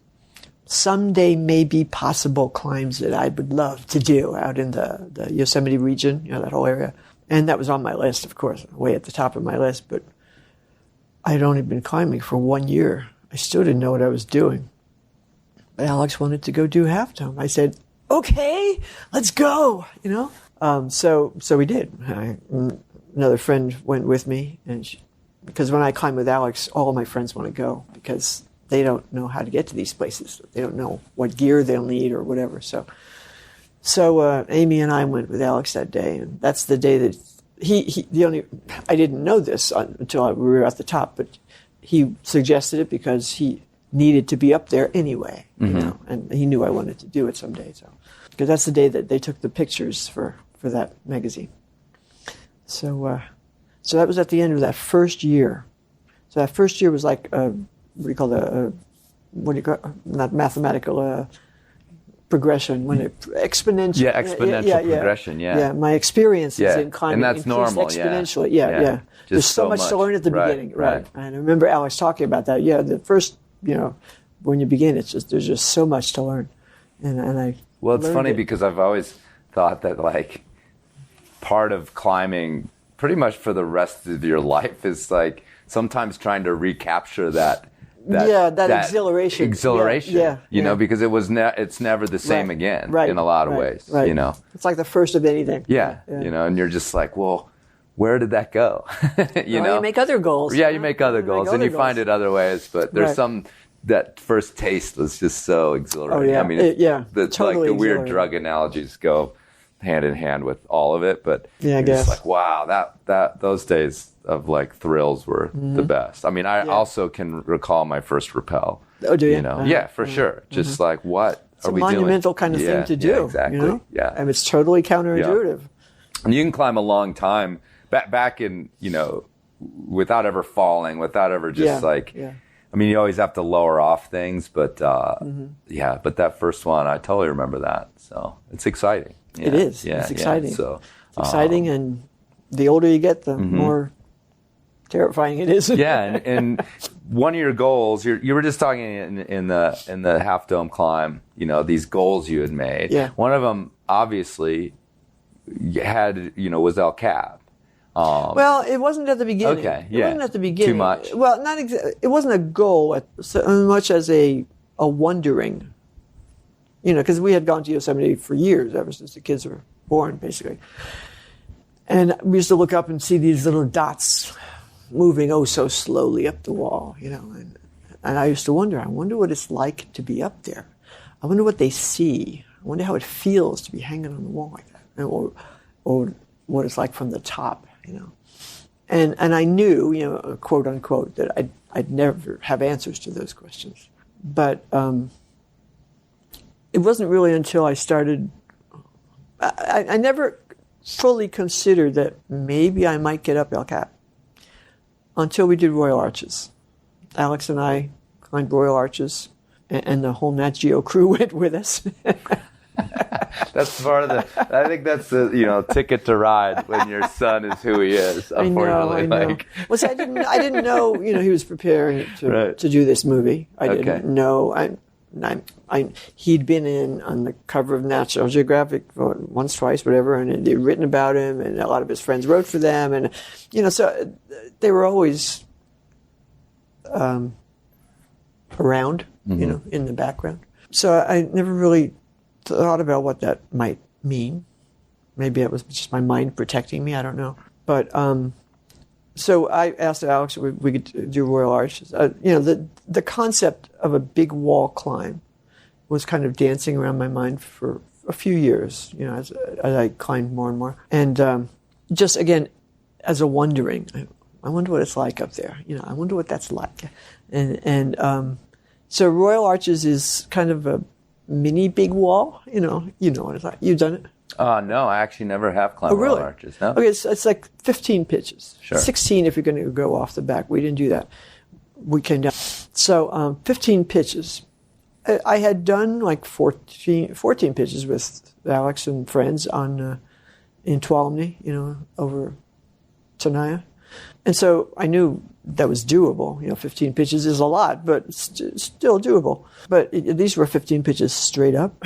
someday maybe possible climbs that I would love to do out in the Yosemite region, that whole area. And that was on my list, of course, way at the top of my list. But I had only been climbing for 1 year. I still didn't know what I was doing. But Alex wanted to go do Half Dome. I said, okay, let's go, So we did. Another friend went with me, and because when I climb with Alex, all of my friends want to go because they don't know how to get to these places. They don't know what gear they'll need or whatever. So Amy and I went with Alex that day, and that's the day that I didn't know this until we were at the top, but he suggested it because he needed to be up there anyway, you know, and he knew I wanted to do it someday. So, because that's the day that they took the pictures for that magazine. So, so that was at the end of that first year. So that first year was like not mathematical progression, when it exponential. Yeah, exponential progression. Yeah, my experiences in climbing and that's normal. Exponentially. Yeah. There's so much to learn at the beginning, right? And I remember Alex talking about that. Yeah, the first, when you begin, there's just so much to learn, and I. Well, it's funny because I've always thought that like part of climbing, pretty much for the rest of your life, is like sometimes trying to recapture that exhilaration. Because it's never the same again in a lot of ways. Right. It's like the first of anything. Yeah. And you're just like, well, where did that go? You make other goals. Yeah, you make other goals, and you find it other ways. But there's some that first taste was just so exhilarating. Oh, yeah. I mean, totally like the weird drug analogies go hand in hand with all of it. But I guess, it's like, wow, those days of like thrills were the best. I mean, I also can recall my first rappel. Oh, do you? Yeah, for sure. Just like, what are we doing? It's a monumental kind of thing to do. Yeah, exactly. Yeah. And it's totally counterintuitive. Yeah. And you can climb a long time back in, without ever falling, without ever just I mean, you always have to lower off things, but but that first one, I totally remember that. So it's exciting. Yeah. It is. Yeah, it's exciting. So it's exciting, and the older you get, the more terrifying it is. and one of your goals, you were just talking in the Half Dome climb, these goals you had made. Yeah. One of them obviously was El Cap. Well, it wasn't at the beginning. Okay, It wasn't at the beginning. Too much? Well, not exactly. It wasn't a goal so much as a wondering. Because we had gone to Yosemite for years, ever since the kids were born, basically. And we used to look up and see these little dots moving so slowly up the wall, And I used to wonder, I wonder what it's like to be up there. I wonder what they see. I wonder how it feels to be hanging on the wall like that. Or what it's like from the top, And I knew, quote unquote, that I'd never have answers to those questions. But it wasn't really until I started. I never fully considered that maybe I might get up El Cap until we did Royal Arches. Alex and I climbed Royal Arches, and the whole Nat Geo crew went with us. That's part of I think that's the ticket to ride when your son is who he is. Unfortunately, I know. Well, see, I didn't know he was preparing to do this movie. I didn't know. He'd been on the cover of National Geographic once, twice, whatever, and they'd written about him, and a lot of his friends wrote for them, and so they were always around, in the background. So I never really thought about what that might mean. Maybe it was just my mind protecting me. I don't know. But so I asked Alex if we could do Royal Arches. The concept of a big wall climb was kind of dancing around my mind for a few years. As I climbed more and more, and just again as a wondering. I wonder what it's like up there. I wonder what that's like. And so Royal Arches is kind of a mini big wall. You know what it's like. You've done it? No, I actually never have climbed Royal Arches. No? Okay, it's like 15 pitches. Sure. 16 if you're going to go off the back. We didn't do that. We came down. So 15 pitches. I had done like 14 pitches with Alex and friends in Tuolumne, over Tenaya. And so I knew that was doable. 15 pitches is a lot, but still doable. But these were 15 pitches straight up,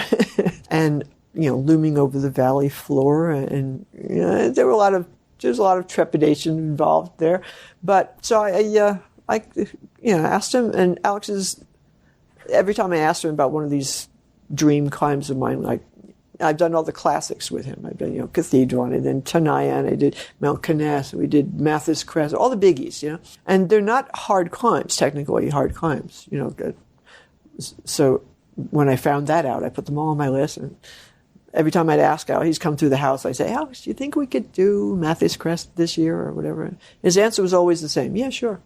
and looming over the valley floor, and there's a lot of trepidation involved there. But so I asked him, and every time I asked him about one of these dream climbs of mine, like I've done all the classics with him. I've done, Cathedral, and then Tenaya, and I did Mount Canas, and we did Mathis Crest, all the biggies, And they're not hard climbs, technically hard climbs, So when I found that out, I put them all on my list, and every time I'd ask Alex, he's come through the house, I'd say, Alex, do you think we could do Mathis Crest this year or whatever? And his answer was always the same, yeah, sure.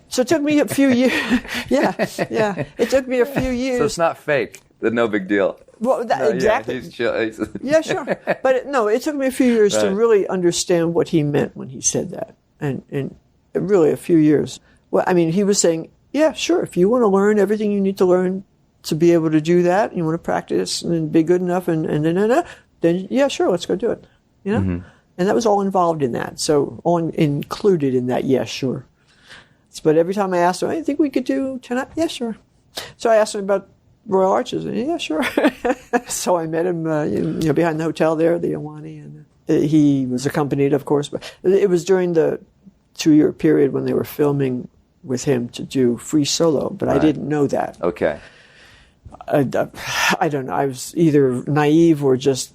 So it took me a few years. Yeah. It took me a few years. So it's not fake. No big deal. Well, exactly. Yeah, he's chill. Yeah, sure. But it took me a few years to really understand what he meant when he said that. And really a few years. Well, I mean, he was saying, yeah, sure, if you want to learn everything you need to learn to be able to do that, you want to practice and be good enough, and then yeah, sure, let's go do it. You know? Mm-hmm. And that was all involved in that. So all included in that, yeah, sure. But every time I asked him, I think we could do tonight. Yeah, sure. So I asked him about Royal Arches. And yeah, sure. So I met him, behind the hotel there, the Iwani, and he was accompanied, of course. But it was during the 2-year period when they were filming with him to do free solo, but I didn't know that. Okay. I don't know. I was either naive or just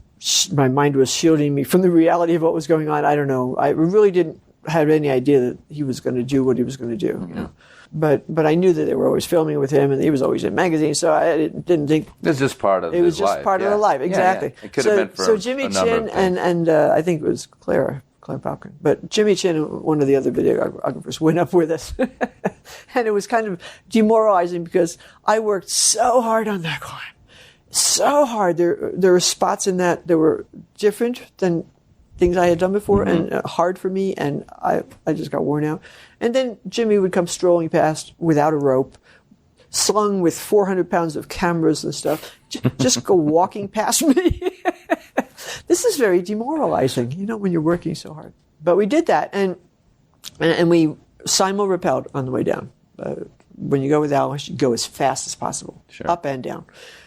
my mind was shielding me from the reality of what was going on. I don't know. I really didn't have any idea that he was going to do what he was going to do. Mm-hmm. You know? But I knew that they were always filming with him, and he was always in magazines. So I didn't think it's just part of. It was just part of the life, exactly. Yeah. It could have been for Jimmy Chin and I think it was Claire Falcon, but Jimmy Chin and one of the other videographers went up with us, and it was kind of demoralizing because I worked so hard on that climb, so hard. There were spots in that were different than things I had done before, mm-hmm. and hard for me, and I just got worn out. And then Jimmy would come strolling past without a rope, slung with 400 pounds of cameras and stuff, just go walking past me. This is very demoralizing, when you're working so hard. But we did that, and we simul-rappelled on the way down. When you go with Alex, you go as fast as possible, up and down.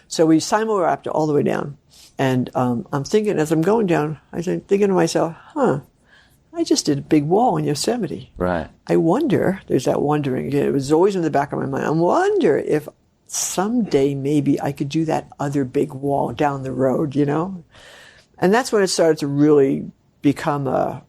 So we simul-rapped all the way down. And I'm thinking, as I'm going down, I'm thinking to myself, I just did a big wall in Yosemite. Right. I wonder, there's that wondering again. It was always in the back of my mind. I wonder if someday maybe I could do that other big wall down the road, And that's when it started to really become a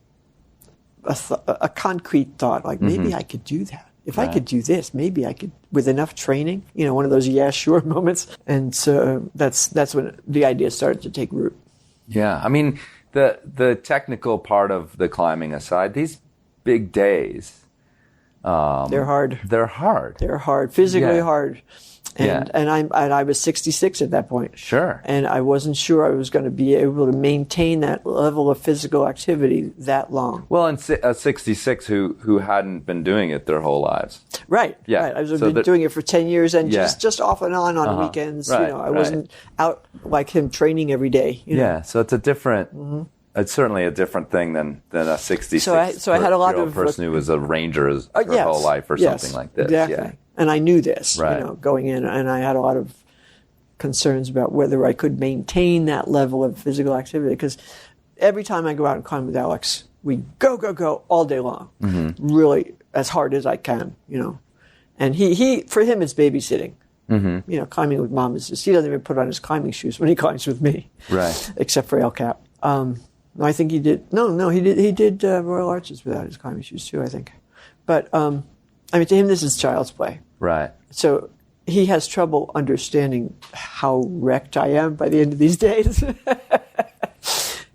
concrete thought, like maybe mm-hmm. I could do that. If I could do this, maybe I could, with enough training, one of those yeah, sure moments. And so that's when the idea started to take root. Yeah. I mean, the technical part of the climbing aside, these big days, they're hard. They're hard. They're hard, physically hard. And I was 66 at that point. Sure. And I wasn't sure I was going to be able to maintain that level of physical activity that long. Well, and 66 who hadn't been doing it their whole lives. Right. Yeah. Right. I've been doing it for 10 years and just off and on weekends. Right, I wasn't out like him training every day. Yeah. So it's a different. Mm-hmm. It's certainly a different thing than a 66 so I had a lot of person who was a ranger his whole life or something like this. Exactly. Yeah. And I knew this, going in, and I had a lot of concerns about whether I could maintain that level of physical activity. Because every time I go out and climb with Alex, we go all day long, mm-hmm. really as hard as I can, And he for him, it's babysitting. Mm-hmm. Climbing with Mom is just, he doesn't even put on his climbing shoes when he climbs with me, right? Except for El Cap. I think he did. No, he did. He did Royal Arches without his climbing shoes too, I think. But to him, this is child's play. Right. So he has trouble understanding how wrecked I am by the end of these days.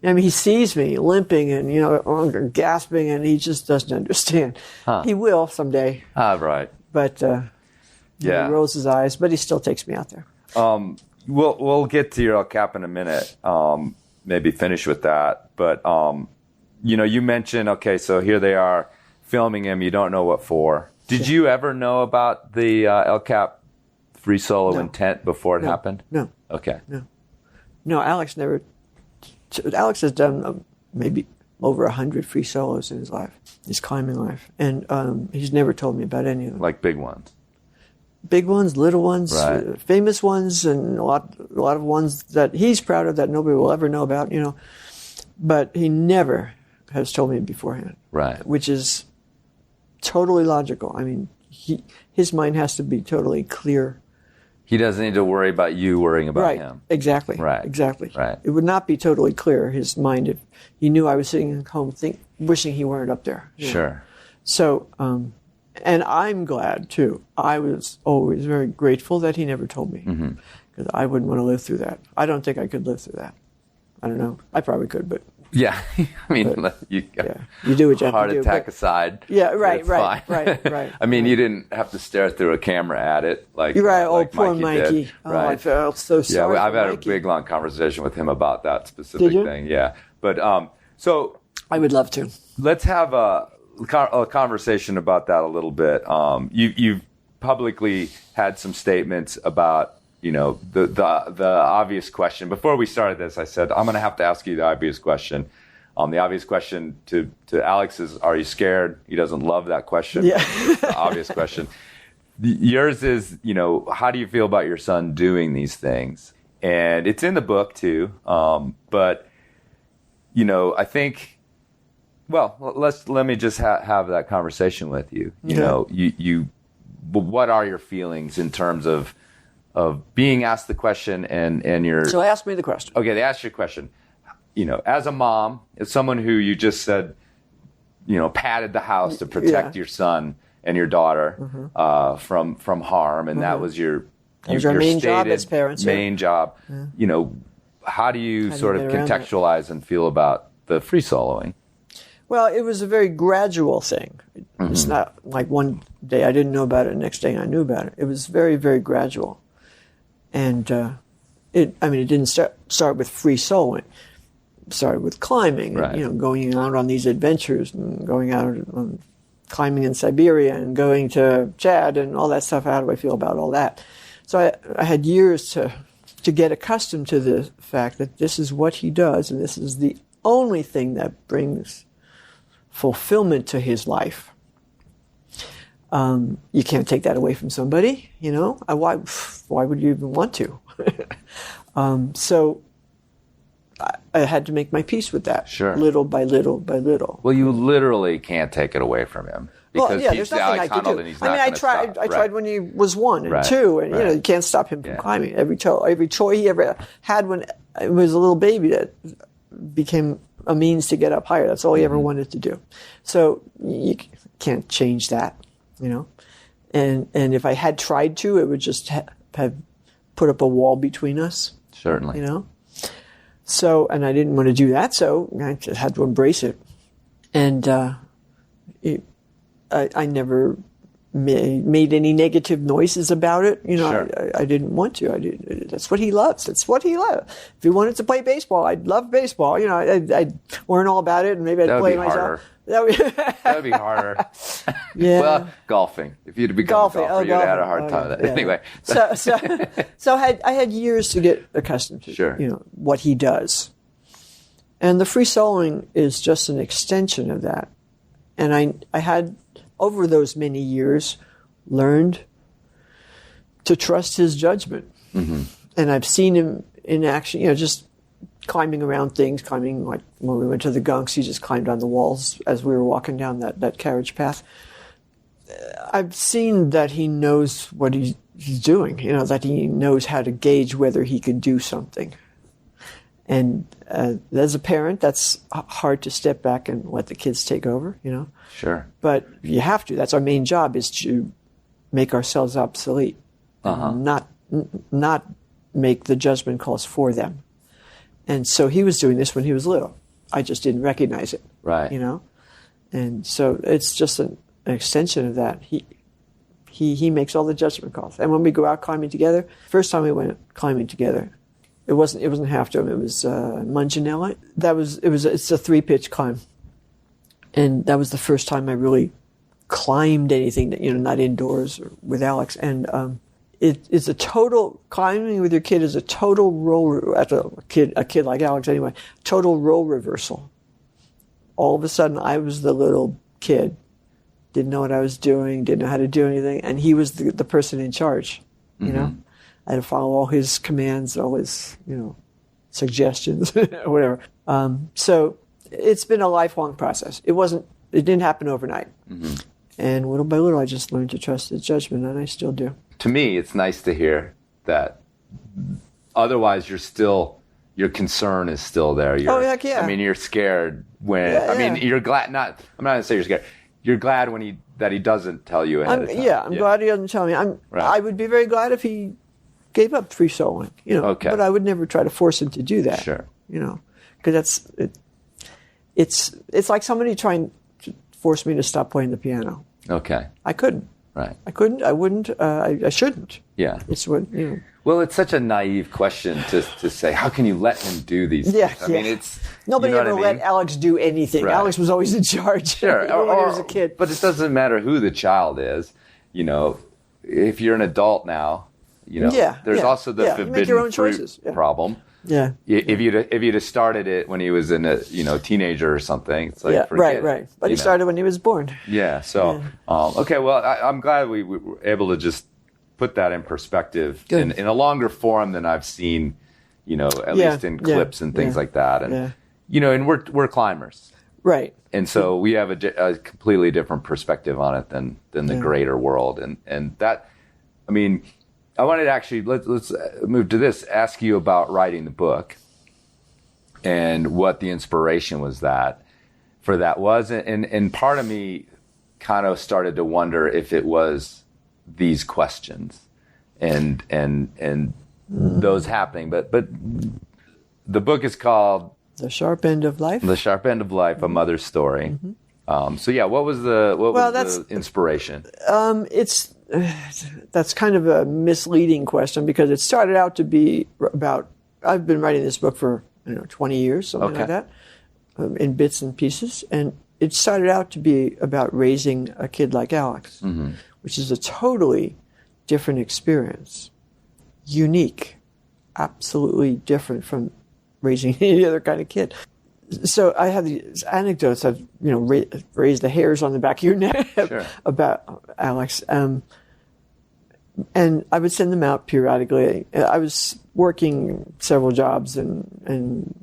He sees me limping and, gasping, and he just doesn't understand. Huh. He will someday. Right. But, he rolls his eyes, but he still takes me out there. We'll get to your El Cap in a minute. Maybe finish with that. But, you mentioned, okay, so here they are filming him. You don't know what for. Did you ever know about the El Cap free solo intent before it happened? No. Okay. No, Alex never. Alex has done maybe over 100 free solos in his life, his climbing life. And he's never told me about any of them. Like big ones? Big ones, little ones, right. Famous ones, and a lot of ones that he's proud of that nobody will ever know about, But he never has told me beforehand. Right. Which is totally logical. His mind has to be totally clear. He doesn't need to worry about you worrying about him. Exactly. Right. Exactly. Right. It would not be totally clear, his mind, if he knew I was sitting at home wishing he weren't up there. Sure. So, and I'm glad, too. I was always very grateful that he never told me. Because I wouldn't want to live through that. I don't think I could live through that. I don't know. I probably could, but Yeah, I mean, you do what you have heart to do. attack aside. Yeah, right. I mean, you didn't have to stare through a camera at it like you're right. like poor Mikey. Mikey. Oh, I felt so sorry. Yeah, I've had Mikey. a big long conversation with him about that specific thing. Yeah, but so I would love to. let's have a conversation about that a little bit. You've publicly had some statements about, the obvious question. Before we started this, I said, I'm going to have to ask you the obvious question. The obvious question to Alex is, are you scared? He doesn't love that question. Yeah. It's the obvious question. Yours is, how do you feel about your son doing these things? And it's in the book too. But, I think, well, let me just have that conversation with you. What are your feelings in terms of being asked the question and your... So ask me the question. Okay, they asked you a question. As a mom, as someone who you just said, padded the house to protect your son and your daughter from harm, and that was your main job as parents. Main job. Yeah. How do you sort of contextualize and feel about the free soloing? Well, it was a very gradual thing. It's not like one day I didn't know about it, the next day I knew about it. It was very, very gradual. And it didn't start with free soloing. It started with climbing, right. And, going out on these adventures and going out on climbing in Siberia and going to Chad and all that stuff. How do I feel about all that? So I had years to get accustomed to the fact that this is what he does, and this is the only thing that brings fulfillment to his life. You can't take that away from somebody, Why would you even want to? So I had to make my peace with that. Sure. Little by little by little. Well, you literally can't take it away from him. Because there's nothing Alex I could Honnold do. and he's not going to stop. I tried when he was 1 and 2, and you can't stop him from climbing. Every toy he ever had when he was a little baby that became a means to get up higher. That's all he ever wanted to do. So you can't change that, And if I had tried to, it would just have put up a wall between us. Certainly. So, and I didn't want to do that, so I just had to embrace it. And I never made any negative noises about it. Sure. I didn't want to. That's what he loves. That's what he loves. If he wanted to play baseball, I'd love baseball. I'd learn all about it, and maybe I'd play myself. That would be harder. Yeah. Well, golfing. If you'd become a golfer, you'd have had a hard time with that. Yeah. Anyway. So I had years to get accustomed to what he does. And the free soloing is just an extension of that. And I had, over those many years, learned to trust his judgment. Mm-hmm. And I've seen him in action, just climbing around things, climbing, like when we went to the Gunks, he just climbed on the walls as we were walking down that carriage path. I've seen that he knows what he's doing, that he knows how to gauge whether he can do something. And as a parent, that's hard to step back and let the kids take over, Sure. But you have to. That's our main job, is to make ourselves obsolete. Not make the judgment calls for them. And so he was doing this when he was little. I just didn't recognize it. Right. And so it's just an extension of that. He makes all the judgment calls. And when we go out climbing together, first time we went climbing together, it wasn't Half Dome, it was Munganella. It's a 3-pitch climb. And that was the first time I really climbed anything that, not indoors or with Alex. And it's a total, climbing with your kid is a total role, a kid like Alex anyway, total role reversal. All of a sudden, I was the little kid, didn't know what I was doing, didn't know how to do anything, and he was the person in charge, I had to follow all his commands, all his, suggestions, whatever. So it's been a lifelong process. It didn't happen overnight. Mm-hmm. And little by little, I just learned to trust his judgment, and I still do. To me, it's nice to hear that. Otherwise, your concern is still there. Heck yeah. You're scared when. You're glad. I'm not going to say you're scared. You're glad that he doesn't tell you ahead of time. Yeah, I'm glad he doesn't tell me. I would be very glad if he gave up free soloing. Okay. But I would never try to force him to do that. Sure. Because that's it. it's like somebody trying to force me to stop playing the piano. Okay. I couldn't. Right. I couldn't. I wouldn't. I shouldn't. Yeah. It's what, you know. Well, it's such a naive question to say, how can you let him do these things? Yeah, I mean, it's... Nobody you know ever what I mean? let Alex do anything. Right. Alex was always in charge. Sure. Even when he was a kid. But it doesn't matter who the child is. You know, if you're an adult now, you know, there's also the you make your own forbidden fruit choices. Yeah. problem. Yeah. If you'd have started it when he was in a teenager or something, it's like forget it, right. But he started when he was born. Yeah. So okay. Well, I'm glad we were able to just put that in perspective in a longer form than I've seen, you know, at least in clips and things like that. And you know, and we're climbers, right? And so we have a completely different perspective on it than the greater world. And that, I mean, I wanted to actually let's move to this. Ask you about writing the book and what the inspiration was for that was, and part of me kind of started to wonder if it was these questions and those happening. But the book is called The Sharp End of Life. The Sharp End of Life, A Mother's Story. Mm-hmm. So yeah, what was the inspiration? That's kind of a misleading question because it started out to be about. I've been writing this book for 20 years, something like that, in bits and pieces, and it started out to be about raising a kid like Alex, which is a totally different experience, unique, absolutely different from raising any other kind of kid. So I have these anecdotes. I've raised the hairs on the back of your neck about Alex, and I would send them out periodically. I was working several jobs and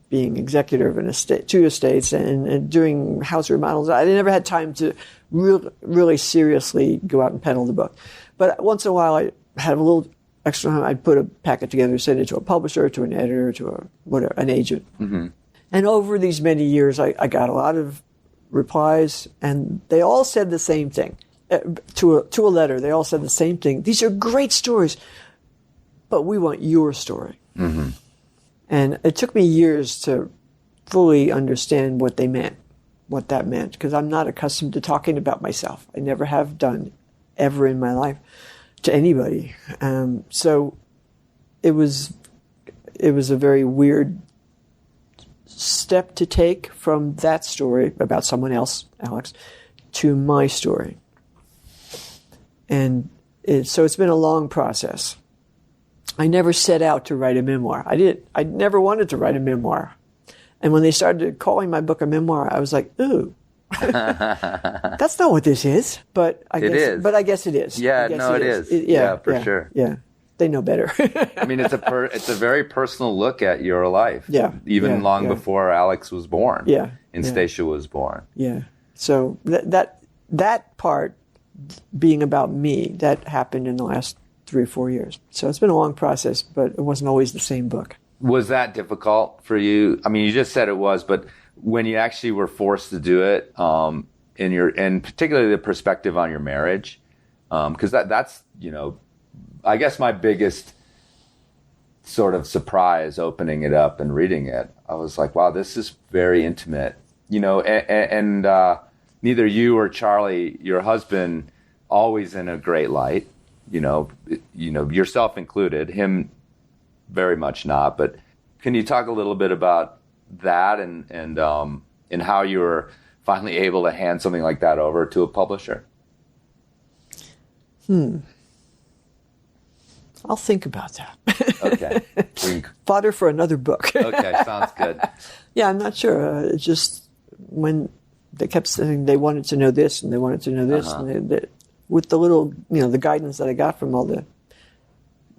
being executive of two estates and doing house remodels. I never had time to really seriously go out and peddle the book. But once in a while, I had a little extra time. I'd put a packet together, send it to a publisher, to an editor, to an agent. Mm-hmm. And over these many years, I got a lot of replies, and they all said the same thing. To a letter, they all said the same thing. These are great stories, but we want your story. Mm-hmm. And it took me years to fully understand what that meant, because I'm not accustomed to talking about myself. I never have done ever in my life to anybody. So it was a very weird step to take from that story about someone else, Alex, to my story. And so it's been a long process. I never set out to write a memoir. I never wanted to write a memoir. And when they started calling my book a memoir, I was like, ooh, that's not what this is. But I guess it is. Yeah, it is. For sure. Yeah. They know better. I mean, it's a very personal look at your life. Yeah. Even long before Alex was born. Yeah. And Stacia was born. Yeah. So that part being about me, that happened in the last 3 or 4 years. So it's been a long process, but it wasn't always the same book. Was that difficult for you? I mean, you just said it was, but when you actually were forced to do it, and particularly the perspective on your marriage, because that's I guess my biggest sort of surprise opening it up and reading it, I was like, wow, this is very intimate, and neither you or Charlie, your husband, always in a great light, yourself included, him very much not. But can you talk a little bit about that and how you were finally able to hand something like that over to a publisher? I'll think about that. Okay. Fodder for another book. Okay, sounds good. Yeah, I'm not sure. It's just when they kept saying they wanted to know this and they wanted to know this, and with the little, the guidance that I got from all the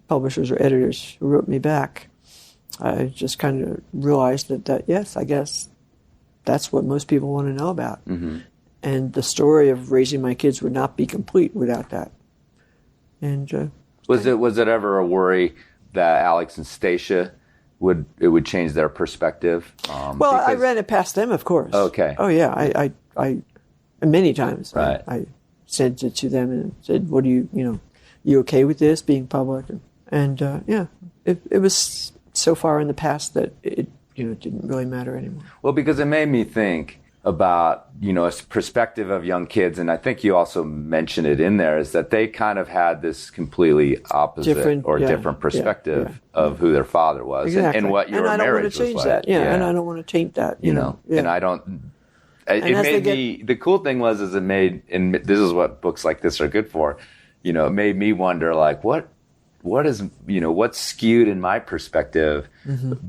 publishers or editors who wrote me back, I just kind of realized that yes, I guess that's what most people want to know about. Mm-hmm. And the story of raising my kids would not be complete without that. And was it ever a worry that Alex and Stacia would change their perspective? I ran it past them, of course. Okay. Oh yeah, I many times. Right. I sent it to them and said, "What do you okay with this being public?" And it was so far in the past that it it didn't really matter anymore. Well, because it made me think about, a perspective of young kids, and I think you also mentioned it in there, is that they kind of had this completely opposite different perspective of who their father was and what your marriage was like. And I don't want to change that. Yeah, and I don't want to taint that. You know. And I don't. It made me. The cool thing was, it made, and this is what books like this are good for. It made me wonder, like, what is, what's skewed in my perspective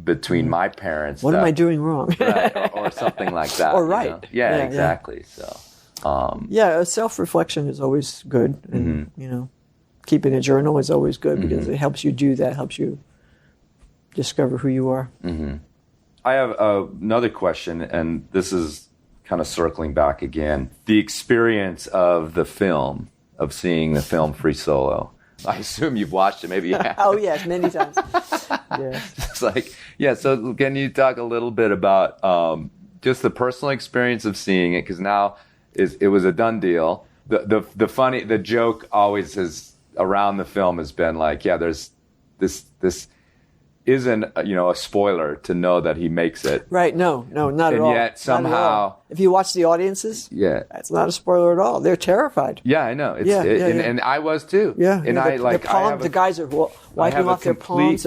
between my parents? What am I doing wrong? Right, or something like that. Or right. Yeah, exactly. Yeah. So, self-reflection is always good. And, keeping a journal is always good because it helps you do that, helps you discover who you are. I have another question, and this is kind of circling back again. The experience of the film, of seeing the film Free Solo. I assume you've watched it. Maybe you have. Oh, yes, many times. Yeah. It's like, so can you talk a little bit about just the personal experience of seeing it? Because now it was a done deal. The joke always has around the film has been like, there's this isn't a spoiler to know that he makes it. Right? No, not at all. And yet somehow, if you watch the audiences, that's not a spoiler at all. They're terrified. Yeah, I know. And I was too. Yeah, and the guys are wiping off their palms.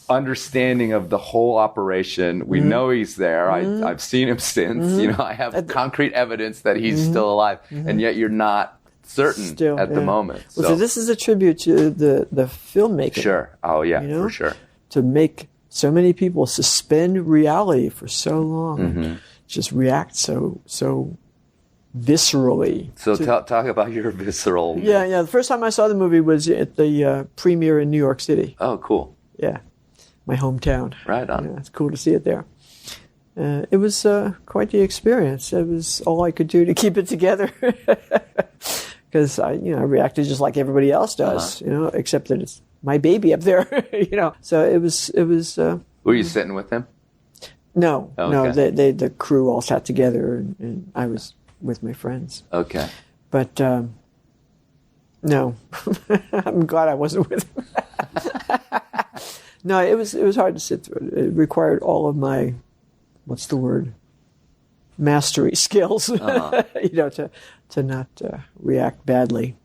Understanding of the whole operation. We know he's there. I've seen him since. I have concrete evidence that he's still alive, and yet you're not certain at the moment. So this is a tribute to the filmmaking. Sure. Oh yeah, for sure. To make so many people suspend reality for so long, just react so viscerally. So talk about your visceral. Yeah. The first time I saw the movie was at the premiere in New York City. Oh, cool. Yeah, my hometown. Right on. Yeah, it's cool to see it there. It was quite the experience. It was all I could do to keep it together. Because I reacted just like everybody else does, except that it's my baby up there, So it was. Were you sitting with him? No, okay. no. The crew all sat together, and I was with my friends. Okay. But no, I'm glad I wasn't with him. No, it was hard to sit through. It required all of my, what's the word? Mastery skills, to not react badly.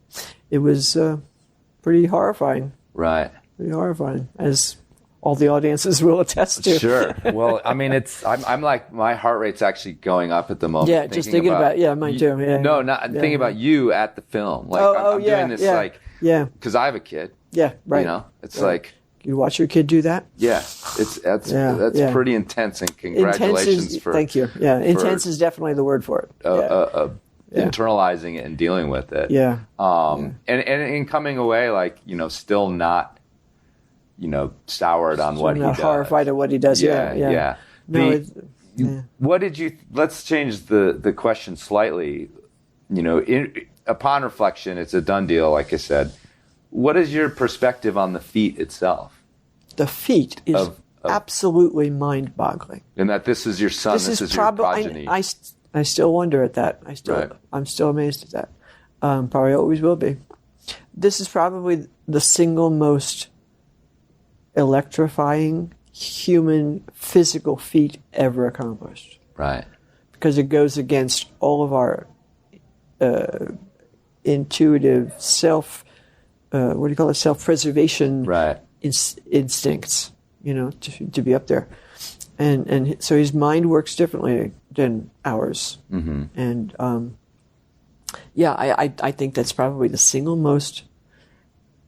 It was pretty horrifying. Right. Pretty horrifying, as all the audiences will attest to. Sure. Well, I mean, I'm like, my heart rate's actually going up at the moment. Yeah, just thinking about mine too. Yeah. No, not thinking about you at the film. Like, I'm doing this because I have a kid. Yeah, right. It's like. You watch your kid do that? Yeah, that's pretty intense, and congratulations for. Thank you. Yeah, intense is definitely the word for it. Internalizing it and dealing with it. Yeah. And coming away still not, soured on what he does. Horrified at what he does. Yeah. No. What did you? Let's change the question slightly. Upon reflection, it's a done deal. Like I said. What is your perspective on the feat itself? The feat is absolutely mind-boggling. And that this is your son, this is your progeny. I still wonder at that. I'm still amazed at that. Probably always will be. This is probably the single most electrifying human physical feat ever accomplished. Right. Because it goes against all of our intuitive self-preservation instincts, to be up there. And so his mind works differently than ours. And I think that's probably the single most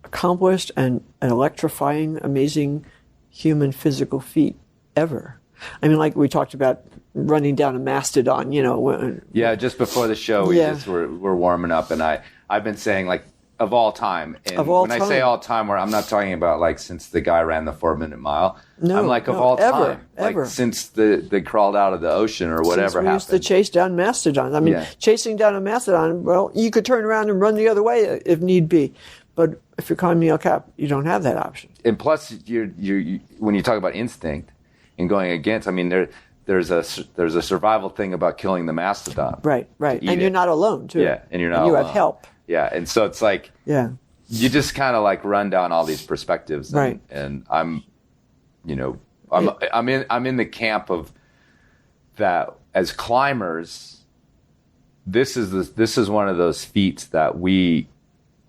accomplished and an electrifying, amazing human physical feat ever. I mean, like we talked about running down a mastodon, just before the show, we're warming up, and I've been saying, like, of all time. And I say all time, where I'm not talking about since the guy ran the 4-minute mile. No, I'm like, of all time. Ever. Like since they crawled out of the ocean or whatever happened. Used to chase down mastodons. I mean, chasing down a mastodon, well, you could turn around and run the other way if need be. But if you're climbing El Cap, you don't have that option. And plus, you when you talk about instinct and going against, I mean, there's a survival thing about killing the mastodon. Right. And you're not alone, too. Yeah, and you're not alone. You have help. Yeah, and so it's like you just kind of run down all these perspectives, and I'm, I'm in the camp of that as climbers. This is one of those feats that we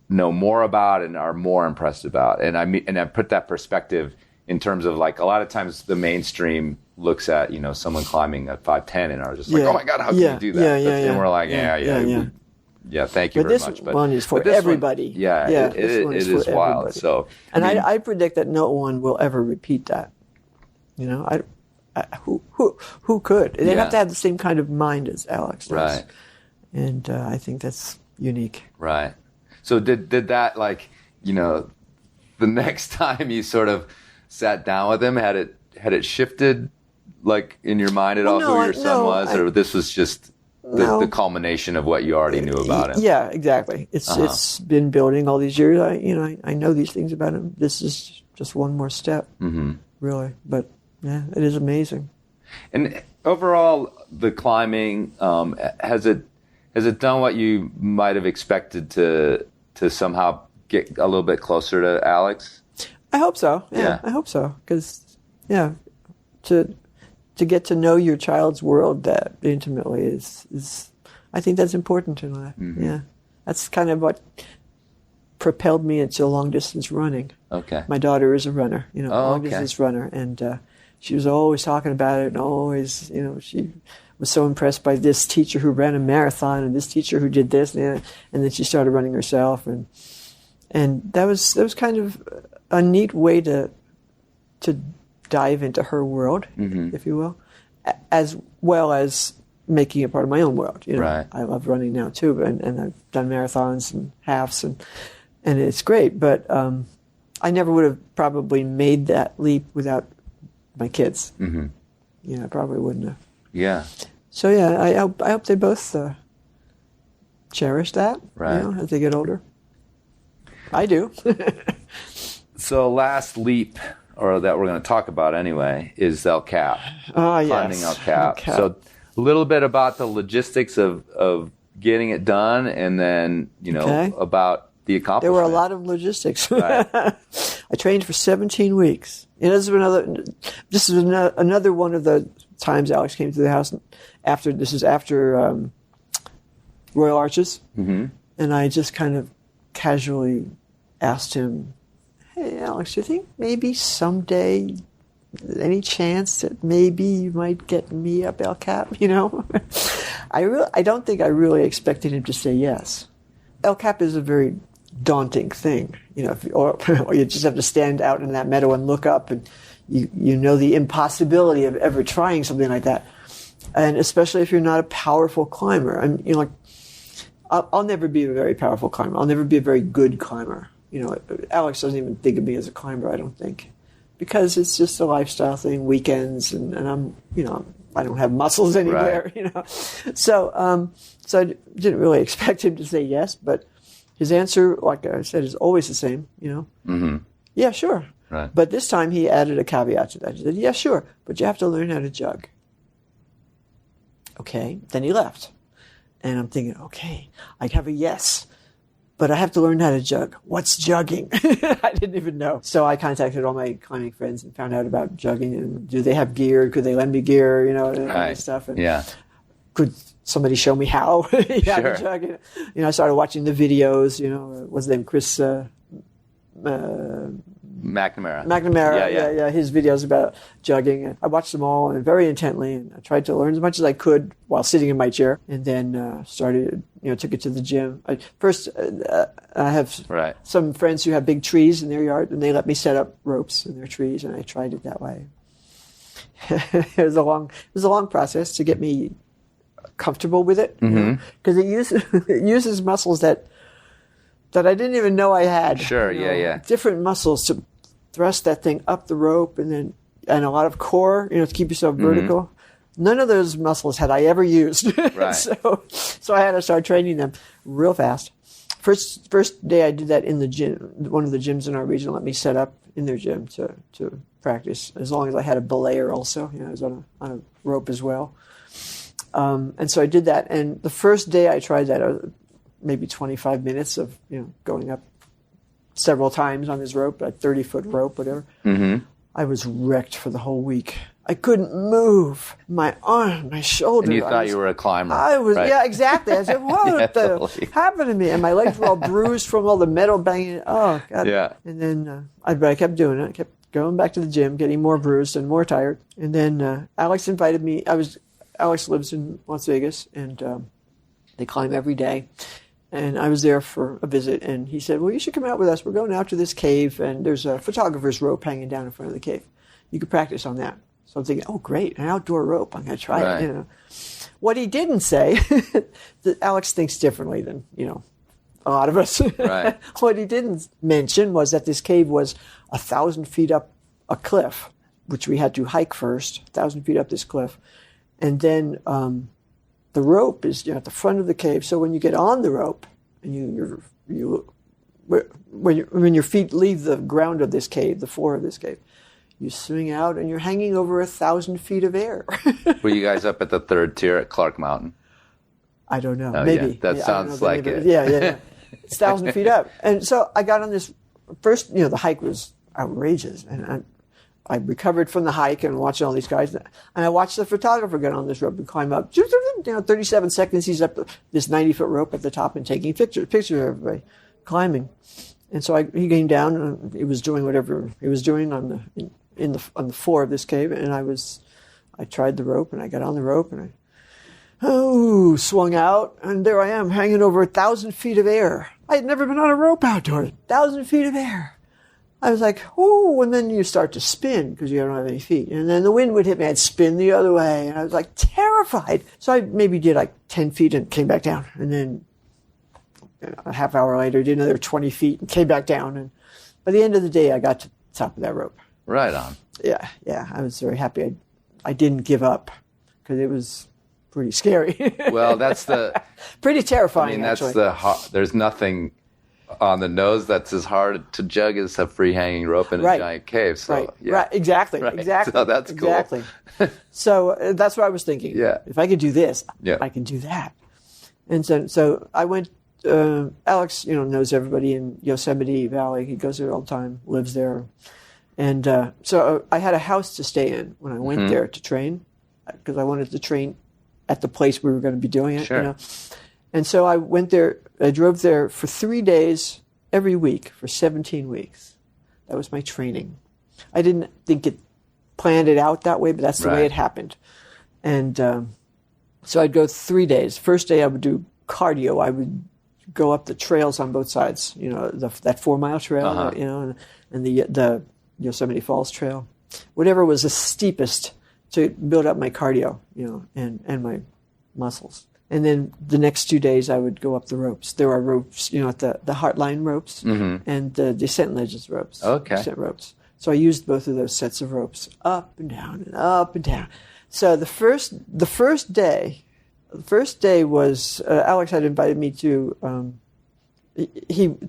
know more about and are more impressed about. And I put that perspective in terms of like a lot of times the mainstream looks at, you know, someone climbing at 5'10" and are just like, oh my God, how can you do that? And we're like, thank you very much. But this one is for everybody. It is wild. So, and I predict that no one will ever repeat that. You know, who could? They have to have the same kind of mind as Alex does. Right. And I think that's unique. Right. So did that, like, you know, the next time you sort of sat down with him, had it shifted, like, in your mind at all who your son was, or this was just the culmination of what you already knew about him? Yeah, exactly. It's been building all these years. I know these things about him. This is just one more step, really. But yeah, it is amazing. And overall, the climbing, has it done what you might have expected to somehow get a little bit closer to Alex? I hope so. Yeah. I hope so. Because, to get to know your child's world that intimately is I think that's important in life. Yeah. That's kind of what propelled me into long distance running. Okay. My daughter is a runner, long distance runner, and she was always talking about it, and always, she was so impressed by this teacher who ran a marathon and this teacher who did this, and then she started running herself, and that was kind of a neat way to dive into her world, if you will, as well as making it part of my own world. Right. I love running now too, and I've done marathons and halves, and it's great. But I never would have probably made that leap without my kids. I probably wouldn't have. Yeah. So yeah, I hope they both cherish that. Right. As they get older. I do. So last leap, or that we're going to talk about anyway, is El Cap. Oh, yes. Climbing El Cap. So a little bit about the logistics of getting it done, and then, about the accomplishment. There were a lot of logistics. Right. I trained for 17 weeks. And this is another one of the times Alex came to the house after Royal Arches. And I just kind of casually asked him, hey, Alex, do you think maybe someday, any chance that maybe you might get me up El Cap, I don't think I really expected him to say yes. El Cap is a very daunting thing, or you just have to stand out in that meadow and look up, and you know the impossibility of ever trying something like that. And especially if you're not a powerful climber. I'll never be a very powerful climber. I'll never be a very good climber. Alex doesn't even think of me as a climber, I don't think, because it's just a lifestyle thing, weekends, and I'm, I don't have muscles anywhere, Right. So I didn't really expect him to say yes, but his answer, like I said, is always the same, Yeah, sure. Right. But this time he added a caveat to that. He said, yeah, sure, but you have to learn how to jug. Okay, then he left. And I'm thinking, okay, I have a yes, but I have to learn how to jug. What's jugging? I didn't even know. So I contacted all my climbing friends and found out about jugging, and do they have gear? Could they lend me gear? And all that stuff. And could somebody show me how? To jug? I started watching the videos. What's his name? Chris McNamara. Yeah. His videos about jugging. I watched them all and very intently, and I tried to learn as much as I could while sitting in my chair, and then started, took it to the gym. I have some friends who have big trees in their yard, and they let me set up ropes in their trees, and I tried it that way. It was a long process to get me comfortable with it, because it uses muscles that I didn't even know I had. Sure, Different muscles to thrust that thing up the rope, and a lot of core, to keep yourself vertical. None of those muscles had I ever used. Right. So I had to start training them real fast. First day I did that in the gym. One of the gyms in our region let me set up in their gym to practice, as long as I had a belayer also. I was on a rope as well. And so I did that. And the first day I tried that, maybe 25 minutes of going up several times on this rope, a 30-foot rope, whatever. I was wrecked for the whole week. I couldn't move my arm, my shoulder. And you thought you were a climber. I was, right? yeah, exactly. I said, what totally. happened to me? And my legs were all bruised from all the metal banging. Oh, God. Yeah. And then I kept doing it. I kept going back to the gym, getting more bruised and more tired. And then Alex invited me. Alex lives in Las Vegas, and they climb every day. And I was there for a visit, and he said, well, you should come out with us. We're going out to this cave, and there's a photographer's rope hanging down in front of the cave. You could practice on that. So I'm thinking, oh, great, an outdoor rope. I'm going to try right. it, you know. What he didn't say, that Alex thinks differently than, you know, a lot of us. Right. What he didn't mention was that this cave was 1,000 feet up a cliff, which we had to hike first, 1,000 feet up this cliff. And then the rope is at the front of the cave. So when you get on the rope, and when your feet leave the ground of this cave, the floor of this cave, you swing out and you're hanging over 1,000 feet of air. Were you guys up at the third tier at Clark Mountain? I don't know. Oh, Maybe. Yeah. That sounds like it. Yeah. It's 1,000 feet up. And so I got on this first, you know, the hike was outrageous. And I recovered from the hike and watching all these guys. And I watched the photographer get on this rope and climb up. You know, 37 seconds, he's up this 90-foot rope at the top and taking pictures of everybody climbing. And so he came down and he was doing whatever he was doing on the floor of this cave. And I tried the rope and I got on the rope and I swung out. And there I am hanging over 1,000 feet of air. I had never been on a rope outdoors. 1,000 feet of air. I was like, oh, and then you start to spin because you don't have any feet. And then the wind would hit me. I'd spin the other way. And I was like terrified. So I maybe did like 10 feet and came back down. And then a half hour later, did another 20 feet and came back down. And by the end of the day, I got to the top of that rope. Right on. Yeah. I was very happy. I didn't give up because it was pretty scary. Well, that's pretty terrifying. I mean, that's actually. there's nothing on the nose that's as hard to jug as a free hanging rope in a right. giant cave. So, right, yeah. right, exactly. So that's cool. Exactly. So that's what I was thinking. Yeah. If I could do this, yeah. I can do that. And so I went. Alex, you know, knows everybody in Yosemite Valley. He goes there all the time, lives there, and so I had a house to stay in when I went there to train because I wanted to train at the place we were going to be doing it. Sure. You know? And so I went there. I drove there for 3 days every week for 17 weeks. That was my training. I didn't think it planned it out that way, but that's the way it happened. And so I'd go 3 days. First day I would do cardio. I would go up the trails on both sides. You know, that 4 mile trail. You know, and the Yosemite Falls Trail, whatever was the steepest to build up my cardio. You know, and my muscles. And then the next 2 days, I would go up the ropes. There are ropes, you know, at the Heartline ropes and the descent ledges ropes. Okay. Descent ropes. So I used both of those sets of ropes, up and down and up and down. So the first day was Alex had invited me to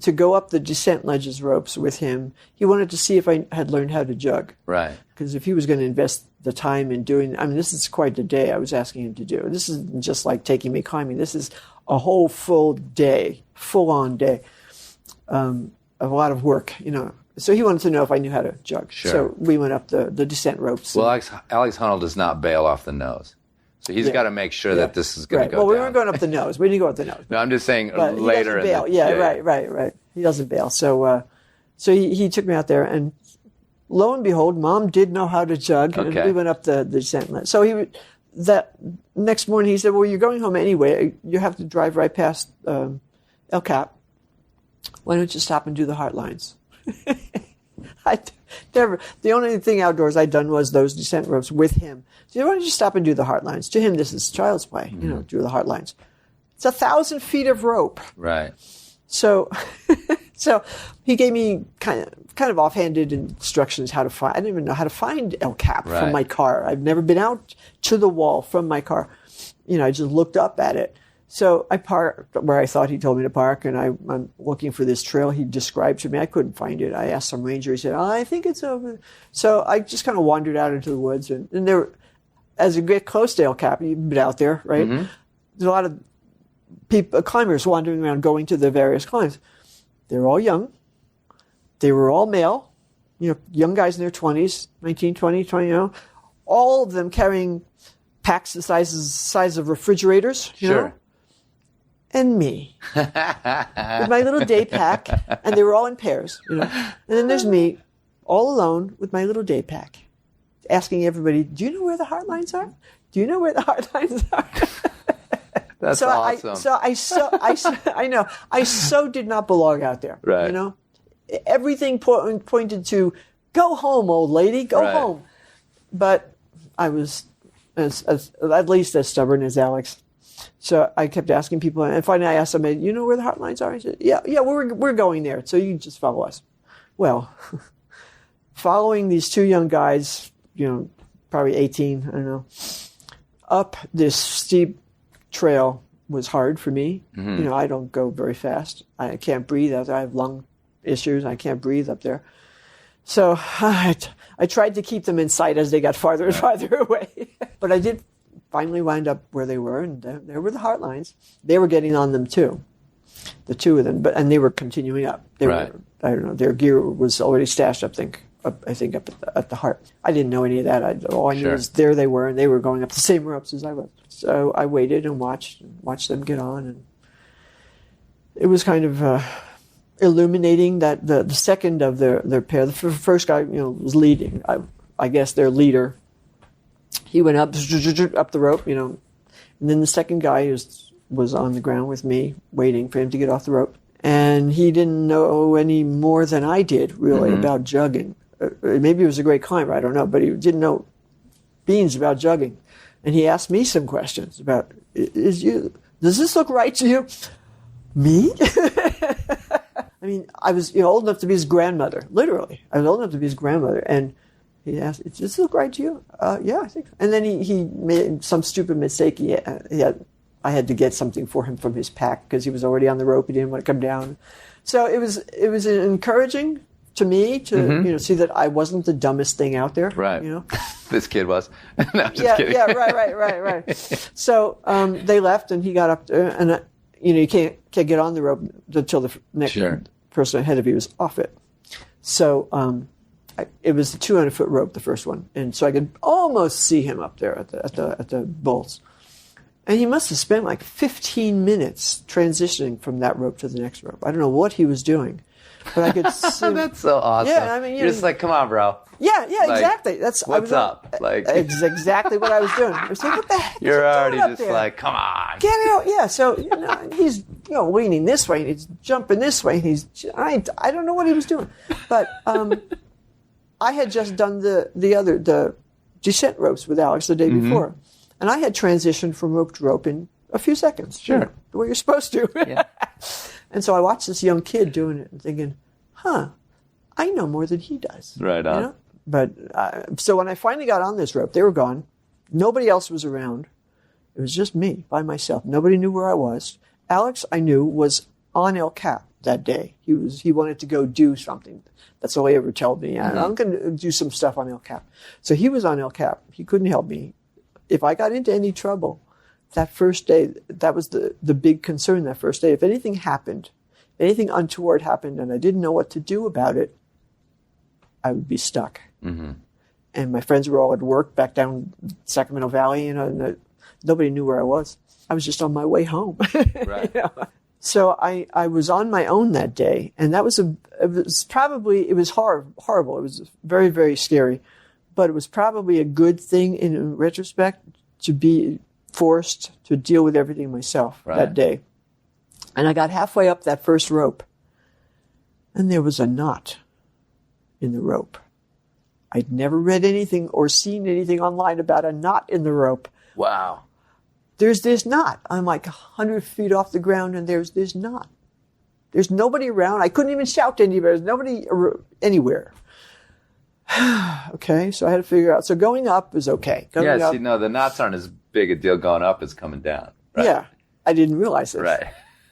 to go up the descent ledges ropes with him. He wanted to see if I had learned how to jug. Right. Because if he was going to invest the time in doing, I mean, this is quite the day I was asking him to do. This isn't just like taking me climbing. This is a whole full-on day of a lot of work, you know. So he wanted to know if I knew how to jug. Sure. So we went up the descent ropes. Well, Alex Honnold does not bail off the nose. So he's got to make sure that this is going to go Well, we down. weren't going up the nose. We didn't go up the nose. No, I'm just saying But later. He doesn't bail. Right. He doesn't bail. So he took me out there, and lo and behold, Mom did know how to jug, and we went up the descent ledge. So that next morning he said, well, you're going home anyway. You have to drive right past El Cap. Why don't you stop and do the Heartlines? The only thing outdoors I'd done was those descent ropes with him. So why don't you stop and do the Heartlines? To him, this is child's play, you know, do the Heartlines. It's 1,000 feet of rope. Right. So he gave me kind of offhanded instructions how to find. I didn't even know how to find El Cap from my car. I've never been out to the wall from my car. You know, I just looked up at it. So I parked where I thought he told me to park, and I'm looking for this trail he described to me. I couldn't find it. I asked some ranger. He said, I think it's over there. So I just kind of wandered out into the woods. And there, as you get close to El Cap, you've been out there, right? Mm-hmm. There's a lot of climbers wandering around going to the various climbs. They were all young. They were all male. young guys in their 20s, 19, 20, all of them carrying packs the size of refrigerators, you know? And me with my little day pack, and they were all in pairs, And then there's me, all alone with my little day pack, asking everybody, "Do you know where the heart lines are? Do you know where the heart lines are?" That's awesome. I know. I so did not belong out there. Right. Everything pointed to go home, old lady, go home. But I was at least as stubborn as Alex. So I kept asking people, and finally I asked somebody, "You know where the heart lines are?" He said, "Yeah, we're going there. So you just follow us." Well, following these two young guys, probably 18, I don't know, up this steep trail was hard for me. Mm-hmm. I don't go very fast. I can't breathe out there. I have lung issues. I can't breathe up there. So I tried to keep them in sight as they got farther and farther away. But I did finally wind up where they were, and there were the heart lines. They were getting on them too, the two of them, and they were continuing up. They were, I don't know, their gear was already stashed up at the heart. I didn't know any of that. All I knew was there they were, and they were going up the same ropes as I was. So I waited and watched them get on, and it was kind of illuminating that the second of their pair, the first guy, was leading. I guess their leader. He went up the rope, and then the second guy was on the ground with me, waiting for him to get off the rope. And he didn't know any more than I did, really, about jugging. Maybe he was a great climber, I don't know, but he didn't know beans about jugging. And he asked me some questions about, does this look right to you? Me? I mean, I was old enough to be his grandmother, literally. I was old enough to be his grandmother, and he asked, "Does this look right to you?" Yeah, I think so. And then he made some stupid mistake. I had to get something for him from his pack because he was already on the rope. He didn't want to come down. So it was encouraging to me to see that I wasn't the dumbest thing out there. Right. This kid was. No, I'm just kidding. Yeah. Right. So they left, and he got up there, and you can't get on the rope until the next person ahead of you is off it. So it was the 200-foot rope, the first one, and so I could almost see him up there at the bolts. And he must have spent like 15 minutes transitioning from that rope to the next rope. I don't know what he was doing, but I could see. That's so awesome. Yeah, I mean, you're just like, come on, bro. Yeah, exactly. What's up? It's exactly what I was doing. I was like, what the heck? You're already just there? like, come on. Get out. Yeah, so he's leaning this way, and he's jumping this way, and I don't know what he was doing. But I had just done the descent ropes with Alex the day before. And I had transitioned from rope to rope in a few seconds. Sure. The way you're supposed to. Yeah. And so I watched this young kid doing it and thinking, I know more than he does. Right on. But so when I finally got on this rope, they were gone. Nobody else was around. It was just me by myself. Nobody knew where I was. Alex, I knew, was on El Cap that day. He wanted to go do something. That's all he ever told me. I'm going to do some stuff on El Cap. So he was on El Cap. He couldn't help me. If I got into any trouble that first day, that was the big concern that first day. If anything happened, anything untoward happened, and I didn't know what to do about it, I would be stuck. Mm-hmm. And my friends were all at work back down Sacramento Valley, and nobody knew where I was. I was just on my way home. Right. So I was on my own that day, and it was horrible. It was very, very scary. But it was probably a good thing in retrospect to be forced to deal with everything myself that day. And I got halfway up that first rope, and there was a knot in the rope. I'd never read anything or seen anything online about a knot in the rope. Wow. There's this knot. I'm like 100 feet off the ground, and there's this knot. There's nobody around. I couldn't even shout to anybody. There's nobody anywhere. Okay, so I had to figure out. So going up is okay. The knots aren't as big a deal going up as coming down. Right? Yeah, I didn't realize this. Right.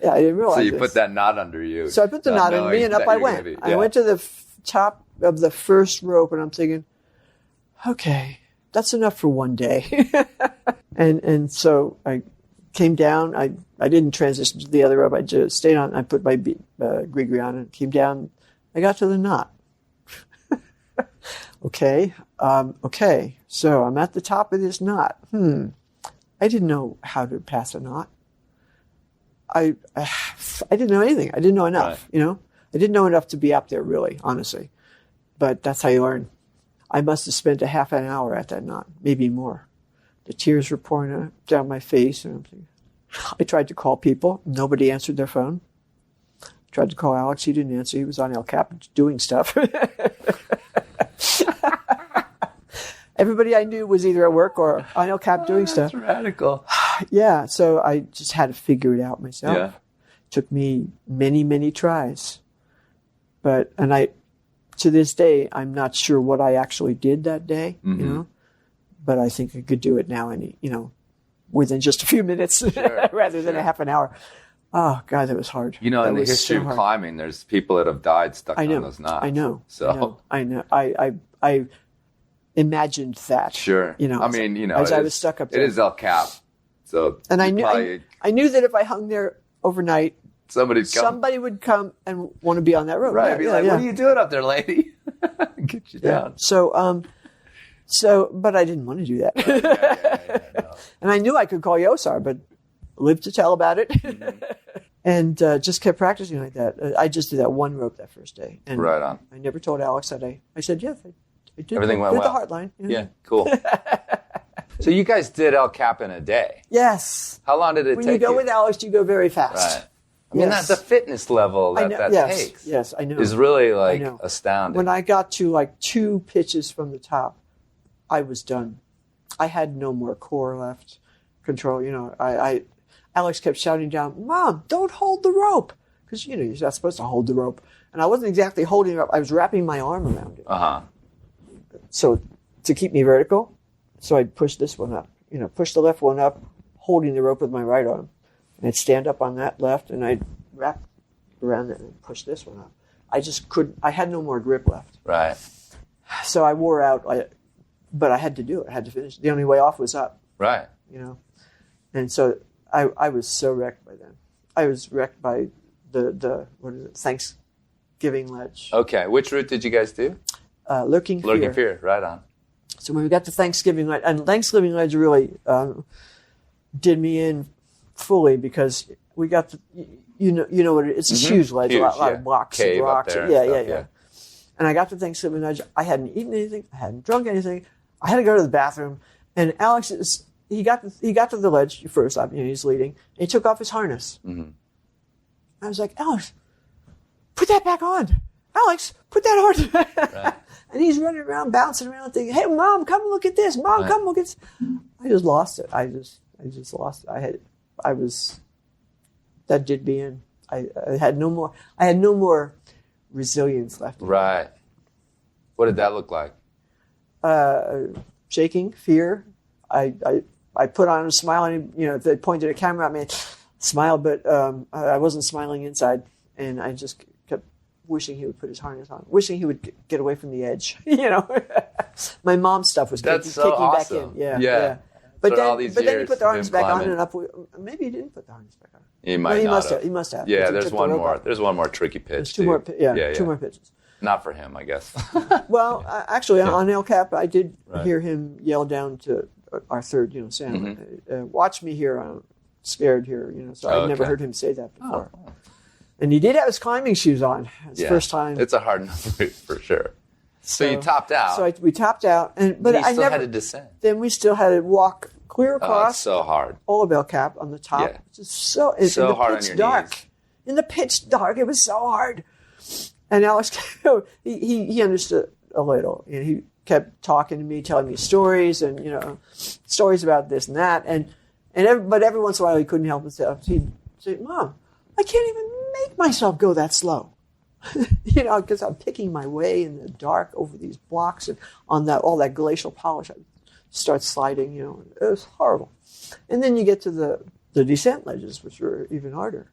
Yeah, I didn't realize So you this. put that knot under you. So I put the knot under me, and up I went. I went to the top of the first rope, and I'm thinking, okay, that's enough for one day. and so I came down. I didn't transition to the other rope. I just stayed on. I put my gree on and came down. I got to the knot. Okay. So I'm at the top of this knot. I didn't know how to pass a knot. I didn't know anything. I didn't know enough, I didn't know enough to be up there, really, honestly. But that's how you learn. I must have spent a half an hour at that knot, maybe more. The tears were pouring down my face. And I tried to call people. Nobody answered their phone. Tried to call Alex. He didn't answer. He was on El Cap doing stuff. Everybody I knew was either at work or on El Cap doing stuff. That's radical. Yeah, so I just had to figure it out myself. Yeah. It took me many, many tries. But to this day, I'm not sure what I actually did that day, but I think I could do it now within just a few minutes rather than a half an hour. Oh, God, that was hard. In the history of climbing, there's people that have died stuck on those knots. I know. So I know. I imagined that. Sure. As I was stuck up there. It is El Cap. So and I knew that if I hung there overnight, somebody would come and want to be on that road. Right. Be like, what are you doing up there, lady? Get you down. So, but I didn't want to do that. No. And I knew I could call Yosar, but lived to tell about it. And just kept practicing like that. I just did that one rope that first day. And right on. I never told Alex that I said, yes, I did. Everything went well. The heart line. Yeah, cool. So you guys did El Cap in a day. Yes. How long did it take you? When you go with Alex, you go very fast. Right. I mean, that's the fitness level that takes. Yes, I know. Is really astounding. When I got to 2 pitches from the top, I was done. I had no more core left. Control, Alex kept shouting down, "Mom, don't hold the rope." Because, you're not supposed to hold the rope. And I wasn't exactly holding it up. I was wrapping my arm around it. Uh-huh. So to keep me vertical, so I'd push this one up. Push the left one up, holding the rope with my right arm. And I'd stand up on that left, and I'd wrap around it and push this one up. I just couldn't. I had no more grip left. Right. So I wore out. But I had to do it. I had to finish. The only way off was up. Right. And so I was so wrecked by then. I was wrecked by the Thanksgiving ledge. Okay. Which route did you guys do? Lurking Fear. Right on. So when we got to Thanksgiving ledge, and Thanksgiving ledge really did me in fully because we got to, you know what it is. It's a huge ledge, a lot of blocks. Cave and rocks. Up there Yeah. And I got to Thanksgiving ledge. I hadn't eaten anything. I hadn't drunk anything. I had to go to the bathroom. And Alex, he got to the ledge first. He's leading. And he took off his harness. Mm-hmm. I was like, Alex, put that back on. Alex, put that on. Right. And he's running around, bouncing around, thinking, "Hey, Mom, come look at this. Mom, come look at this." I just lost it. I just lost it. That did me in. I had no more resilience left. Right. What did that look like? Shaking, fear. I put on a smile, and they pointed a camera at me, smiled, but I wasn't smiling inside, and I just kept wishing he would put his harness on, wishing he would get away from the edge. My mom's stuff was kicking awesome. back in. Yeah. But then he put the harness back on, and maybe he didn't put the harness back on. He must have. Yeah, there's one more. There's one more tricky pitch. There's two more pitches. Not for him, I guess. Well, actually, on El Cap, I did hear him yell down to our third, Sam, watch me here. I'm scared here, So I'd never heard him say that before. Oh. And he did have his climbing shoes on. It's the first time. It's a hard enough route for sure. So you topped out. So we topped out, but I still had to descend. Then we still had to walk clear across. It's so hard. All of El Cap on the top. Yeah. It's so hard on your dark. knees. In the pitch dark, it was so hard. And Alex, he understood a little, and he kept talking to me, telling me stories, and stories about this and that, but every once in a while he couldn't help himself. He'd say, "Mom, I can't even make myself go that slow," because I'm picking my way in the dark over these blocks and on all that glacial polish. I start sliding, it was horrible. And then you get to the descent ledges, which were even harder.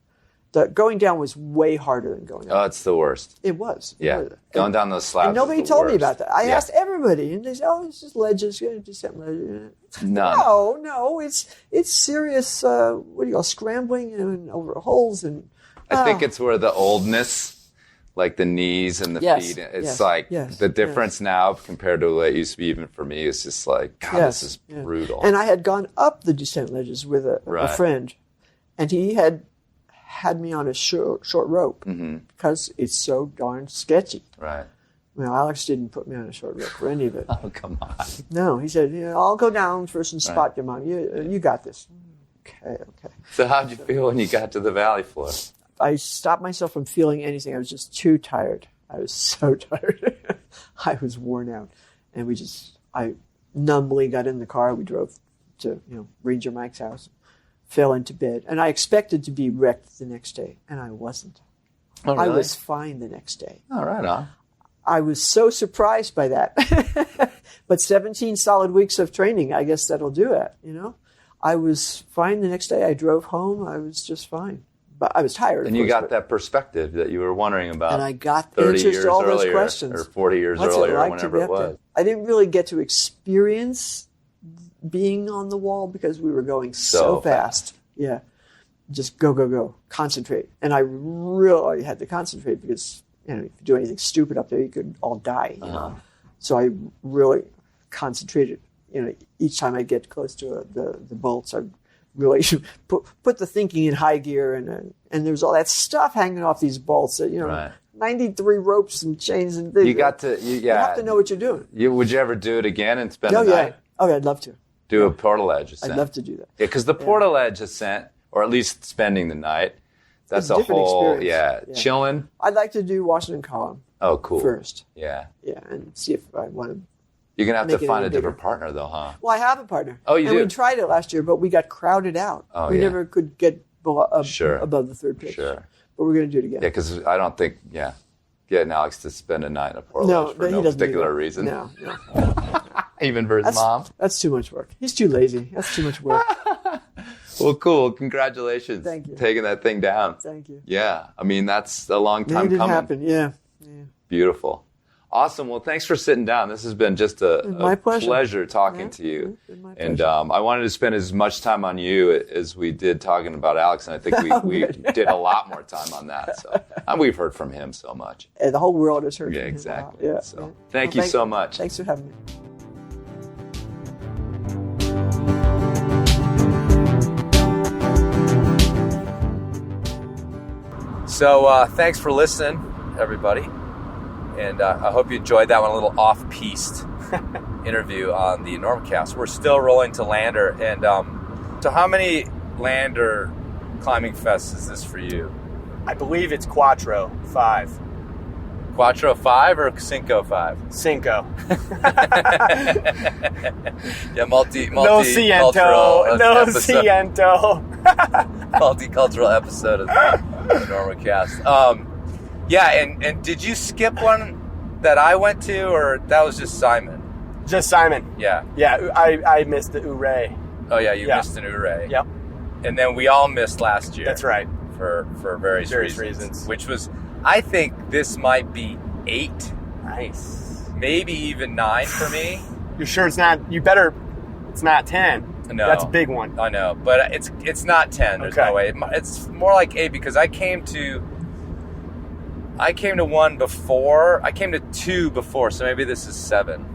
The going down was way harder than going up. Oh, it's the worst. It was. Yeah. Going down those slabs. And nobody told me about that. I asked everybody, and they said, "Oh, it's just ledges, descent ledges." None. No, it's serious. Scrambling and over holes and. I think it's where the oldness, like the knees and the Yes, feet. It's yes, like yes, the difference now compared to what it used to be even for me. It's just like, God, Yes, this is yeah. brutal. And I had gone up the descent ledges with a Right. friend, and he had me on a short rope because it's so darn sketchy. Right. Well, Alex didn't put me on a short rope for any of it. Oh, come on. No, he said, I'll go down first and spot you, Mom. You got this. Okay. So how'd you feel when you got to the valley floor? I stopped myself from feeling anything. I was just too tired. I was so tired. I was worn out. And I numbly got in the car. We drove to, Ranger Mike's house, fell into bed. And I expected to be wrecked the next day, and I wasn't. Oh, really? I was fine the next day. Oh, right on. I was so surprised by that. But 17 solid weeks of training, I guess that'll do it, I was fine the next day. I drove home. I was just fine. But I was tired. And you got that perspective that you were wondering about. And I got the 30 answers years to all those earlier, questions. or 40 years What's earlier, it like whenever to it was. I didn't really get to experience being on the wall because we were going so fast. Yeah. Just go. Concentrate. And I really had to concentrate because, if you do anything stupid up there, you could all die. So I really concentrated. Each time I get close to the bolts, I really put the thinking in high gear, and there was all that stuff hanging off these bolts. That, Right. 93 ropes and chains and things. You got to, You have to know what you're doing. Would you ever do it again and spend a night? Oh, yeah, I'd love to. Do a portaledge ascent? I'd love to do that. Yeah, because the portaledge ascent, or at least spending the night, that's It's a a different whole, experience. Yeah. chilling. I'd like to do Washington Column Oh, cool. first. Yeah. Yeah, and see if I want to. You're going to have Make to it find a even different bigger. partner, though, huh? Well, I have a partner. Oh, you and do? we tried it last year, but we got crowded out. Oh, we yeah. never could get Sure. above the third pitch. Sure. But we're going to do it again. Yeah, because I don't think, getting Alex to spend a night in a portaledge No, for he no doesn't do particular that. reason. No. Even for his mom. That's too much work. He's too lazy. That's too much work. Well, cool. Congratulations. Thank you. Taking that thing down. Thank you. Yeah. I mean, that's a long time Made it coming. happen. Yeah. Beautiful. Awesome. Well, thanks for sitting down. This has been just a My pleasure. pleasure talking to you. It's been my And pleasure. I wanted to spend as much time on you as we did talking about Alex. And I think we did a lot more time on that. So and we've heard from him so much. And the whole world has heard Yeah, from him. exactly. Yeah. So yeah. thank Well, you so much. Thanks for having me. So thanks for listening, everybody. And I hope you enjoyed that one, a little off-piste interview on the Enormocast. We're still rolling to Lander. And so how many Lander climbing fests is this for you? I believe it's Quattro 5. Quattro 5 or Cinco 5? Cinco. Yeah, No Ciento. No Ciento. Multicultural episode of the Enormocast. Yeah, and did you skip one that I went to, or that was just Simon? Just Simon. Yeah. Yeah, I missed the Ouray. Oh, yeah, you Yeah. missed an Ouray. Yep. And then we all missed last year. That's right. For various reasons. Which was, I think this might be 8, Nice. maybe even 9 for me. You're sure it's not? It's not 10. No. That's a big one. I know, but it's not 10. There's Okay. no way. It's more like 8 because I came to one before. I came to 2 before, so maybe this is 7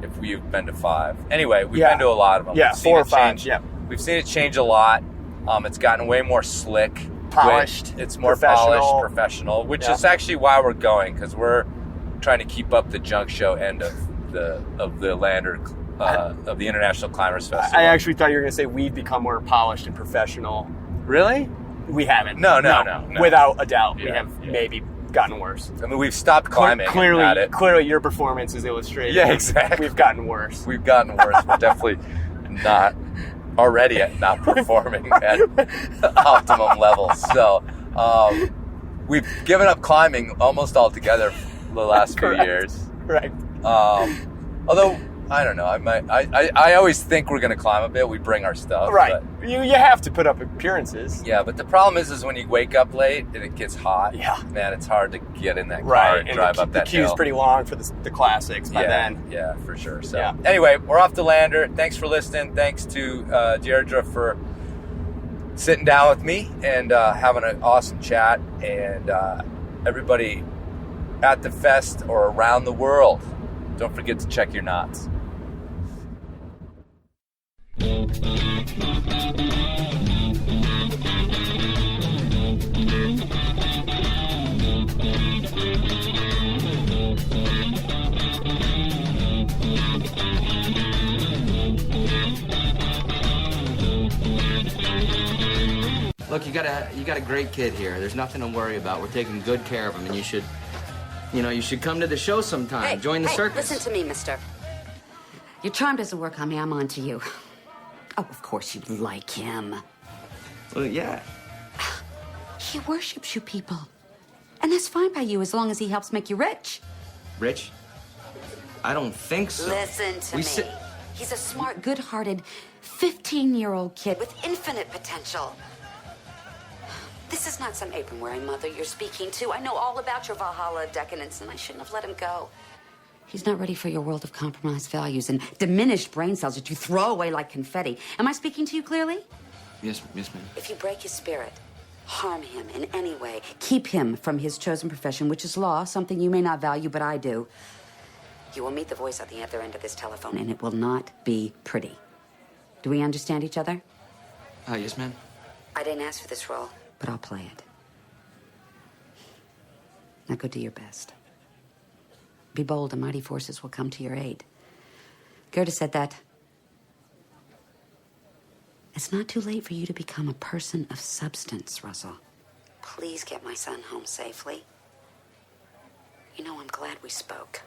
if we've been to 5. Anyway, we've been to a lot of them. Yeah, We've seen 4 or it 5. change. Yeah. We've seen it change a lot. It's gotten way more slick. Polished. It's more Professional. polished, professional, which Yeah. is actually why we're going, because we're trying to keep up the junk show end of the Lander of the International Climbers Festival. I actually thought you were going to say we've become more polished and professional. Really? We haven't. No. Without a doubt. We Yeah, have yeah. maybe gotten worse. I mean, we've stopped climbing. Clearly, your performance is illustrated. Yeah, exactly. We've gotten worse. We've gotten worse. We're definitely not already not performing at optimum levels. So we've given up climbing almost altogether the last few Correct. years. Right. Although I don't know, I always think we're going to climb a bit. We bring our stuff, Right. but- You have to put up appearances. yeah, but the problem is when you wake up late and it gets hot. Yeah. man, it's hard to get in that car Right. and drive up that the queue's hill. pretty long for the classics by then. Yeah, for sure. So Yeah. anyway, we're off to Lander. Thanks for listening. Thanks to Dierdre for sitting down with me and having an awesome chat. And everybody, at the fest or around the world. Don't forget to check your knots. Look, you got a great kid here. There's nothing to worry about. We're taking good care of him, and you should come to the show sometime. Hey, join the circus. Listen to me, mister. Your charm doesn't work on me. I'm on to you. Oh, of course you'd like him. Well, yeah. He worships you people. And that's fine by you as long as he helps make you rich. Rich? I don't think so. Listen to me. He's a smart, good-hearted, 15-year-old kid with infinite potential. This is not some apron-wearing mother you're speaking to. I know all about your Valhalla of decadence, and I shouldn't have let him go. He's not ready for your world of compromised values and diminished brain cells that you throw away like confetti. Am I speaking to you clearly? Yes, ma'am. If you break his spirit, harm him in any way, keep him from his chosen profession, which is law, something you may not value, but I do, you will meet the voice at the other end of this telephone, and it will not be pretty. Do we understand each other? Yes, ma'am. I didn't ask for this role, but I'll play it. Now go do your best. Be bold, and mighty forces will come to your aid. Goethe said that it's not too late for you to become a person of substance, Russell. Please get my son home safely. You know, I'm glad we spoke.